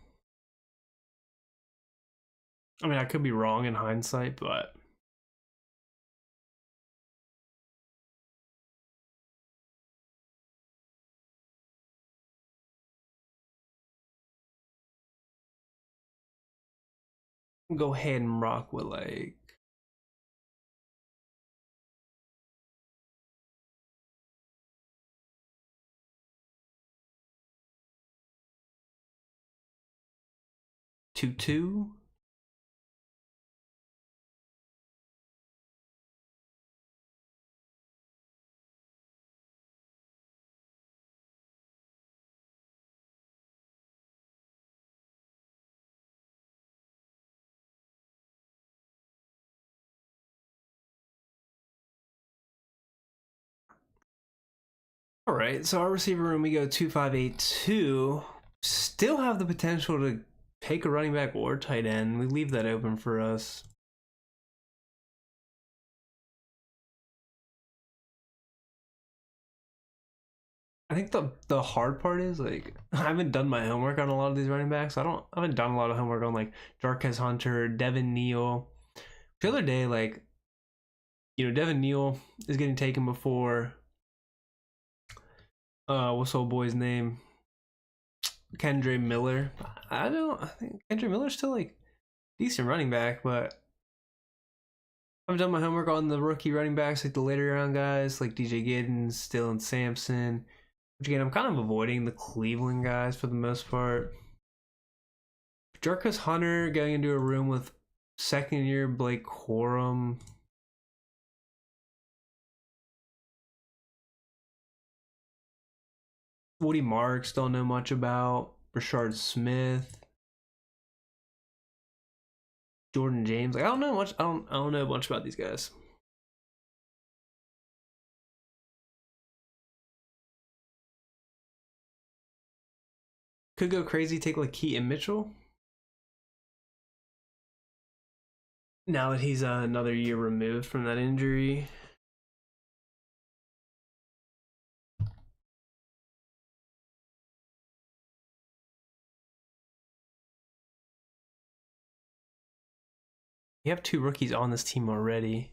I mean, I could be wrong in hindsight, but go ahead and rock with like two. All right, so our receiver room, we go 2-5-8-2. Still have the potential to take a running back or tight end. We leave that open for us. I think the hard part is like I haven't done my homework on a lot of these running backs. I haven't done a lot of homework on like Jarquez Hunter, Devin Neal. The other day, like Devin Neal is getting taken before what's old boy's name? Kendre Miller. I think Kendre Miller's still like decent running back, but I've done my homework on the rookie running backs, like the later round guys, like DJ Giddens, Dylan Sampson. Which again, I'm kind of avoiding the Cleveland guys for the most part. Jarquez Hunter going into a room with second year Blake Corum. Woody Marks, don't know much about. Rashard Smith. Jordan James. Like I don't know much. I don't know much about these guys. Could go crazy, take like Keaton Mitchell. Now that he's another year removed from that injury. You have 2 rookies on this team already.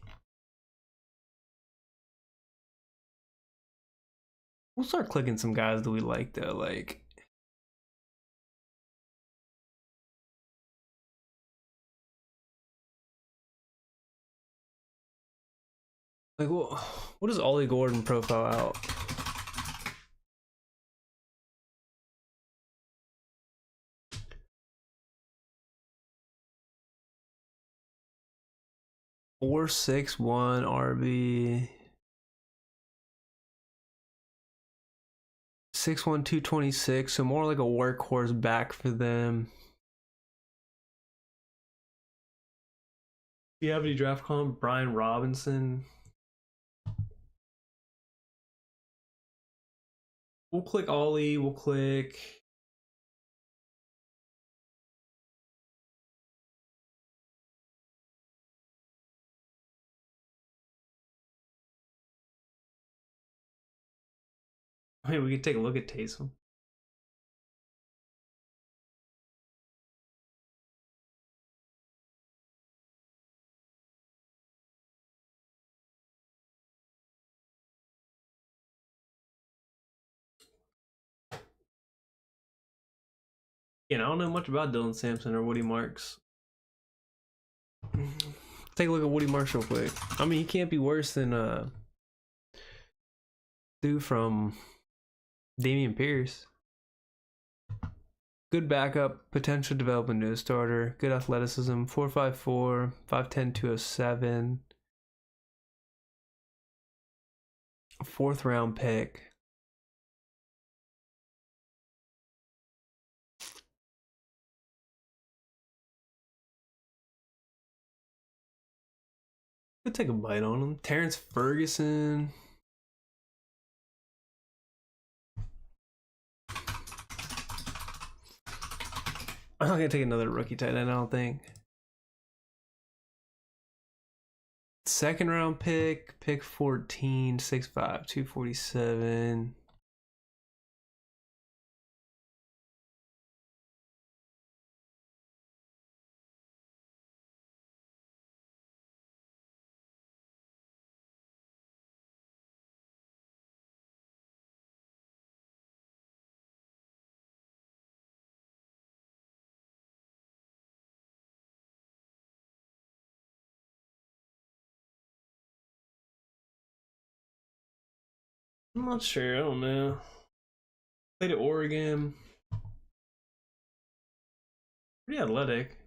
We'll start clicking some guys that we like though, like what does Ollie Gordon profile out? Four, 6, 1 RB. 6'1", 226, so more like a workhorse back for them. Do you have any draft comp? Brian Robinson. We'll click Ollie. We'll click. Hey, we can take a look at Taysom. I don't know much about Dylan Sampson or Woody Marks. Take a look at Woody Marks real quick. I mean, he can't be worse than dude from Damian Pierce. Good backup, potential development new starter, good athleticism, 4.54, 5'10", 207. Fourth round pick. Could take a bite on him. Terrence Ferguson. I'm not gonna take another rookie tight end, I don't think. Second round pick 14, 6'5", 247. I'm not sure, I don't know. Played at Oregon. Pretty athletic.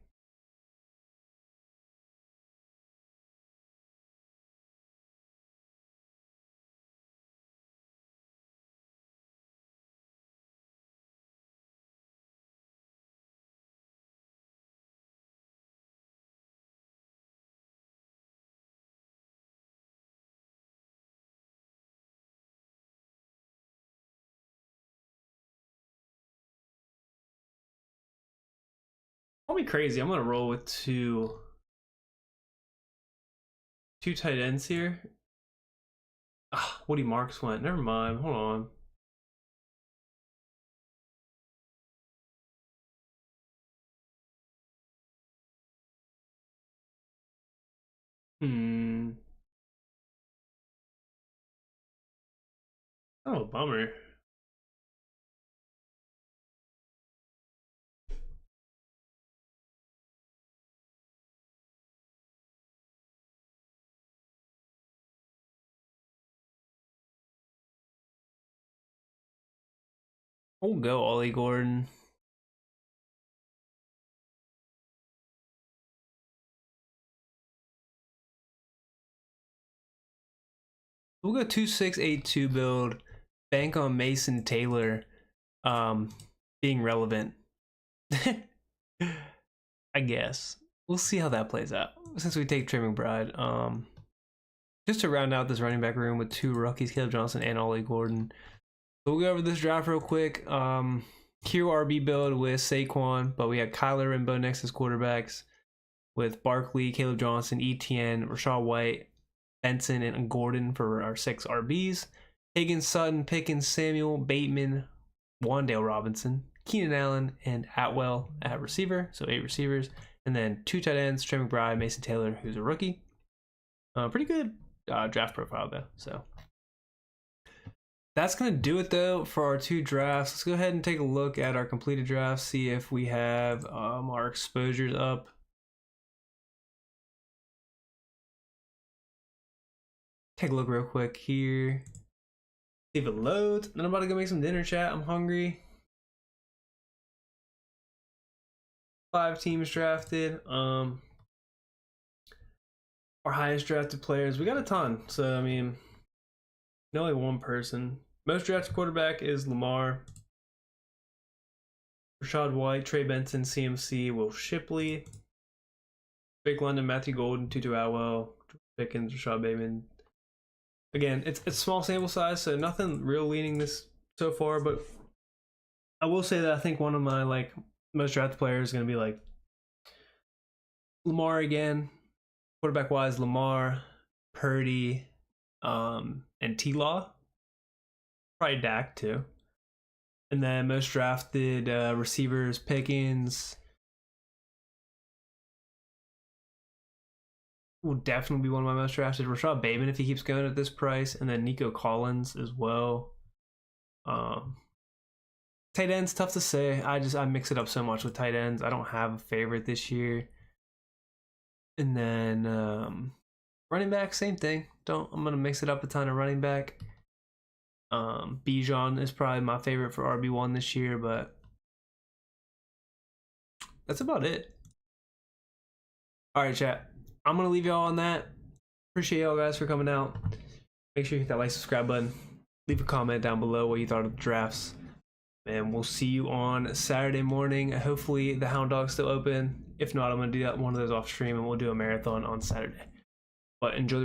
I'll be crazy. I'm gonna roll with two tight ends here. Woody Marks went. Never mind. Hold on. Oh, bummer. We'll go Ollie Gordon. We'll go 2.682 build. Bank on Mason Taylor being relevant. I guess. We'll see how that plays out. Since we take Trey McBride. Just to round out this running back room with two rookies, Caleb Johnson and Ollie Gordon. So we'll go over this draft real quick. Hero RB build with Saquon, but we had Kyler and Bo next as quarterbacks with Barkley, Caleb Johnson, ETN, Rachaad White, Benson, and Gordon for our 6 RBs. Higgins, Sutton, Pickens, Samuel, Bateman, Wan'Dale Robinson, Keenan Allen, and Atwell at receiver. So 8 receivers. And then 2 tight ends, Trey McBride, Mason Taylor, who's a rookie. Pretty good draft profile, though. So that's going to do it, though, for our 2 drafts. Let's go ahead and take a look at our completed drafts, see if we have our exposures up. Take a look real quick here. See if it loads. Then I'm about to go make some dinner, chat. I'm hungry. 5 teams drafted. Our highest drafted players. We got a ton. So, I mean, only one person. Most drafted quarterback is Lamar. Rashad White, Trey Benson, CMC, Will Shipley. Big London, Matthew Golden, Tutu Atwell, Pickens, Rashad Bateman. Again, it's small sample size, so nothing real leaning this so far, but I will say that I think one of my like most drafted players is going to be like Lamar again. Quarterback wise, Lamar, Purdy, and T-Law. Probably Dak too. And then most drafted receivers, Pickens will definitely be one of my most drafted. Rashad Bateman if he keeps going at this price, and then Nico Collins as well. Tight ends, tough to say. I mix it up so much with tight ends. I don't have a favorite this year. And then running back, same thing. I'm gonna mix it up a ton of running back. Bijan is probably my favorite for RB1 this year, but that's about it. All right, chat. I'm gonna leave y'all on that. Appreciate y'all guys for coming out. Make sure you hit that like, subscribe button. Leave a comment down below what you thought of the drafts. And we'll see you on Saturday morning. Hopefully the Hound Dog's still open. If not, I'm gonna do that one of those off stream and we'll do a marathon on Saturday. But enjoy the rest.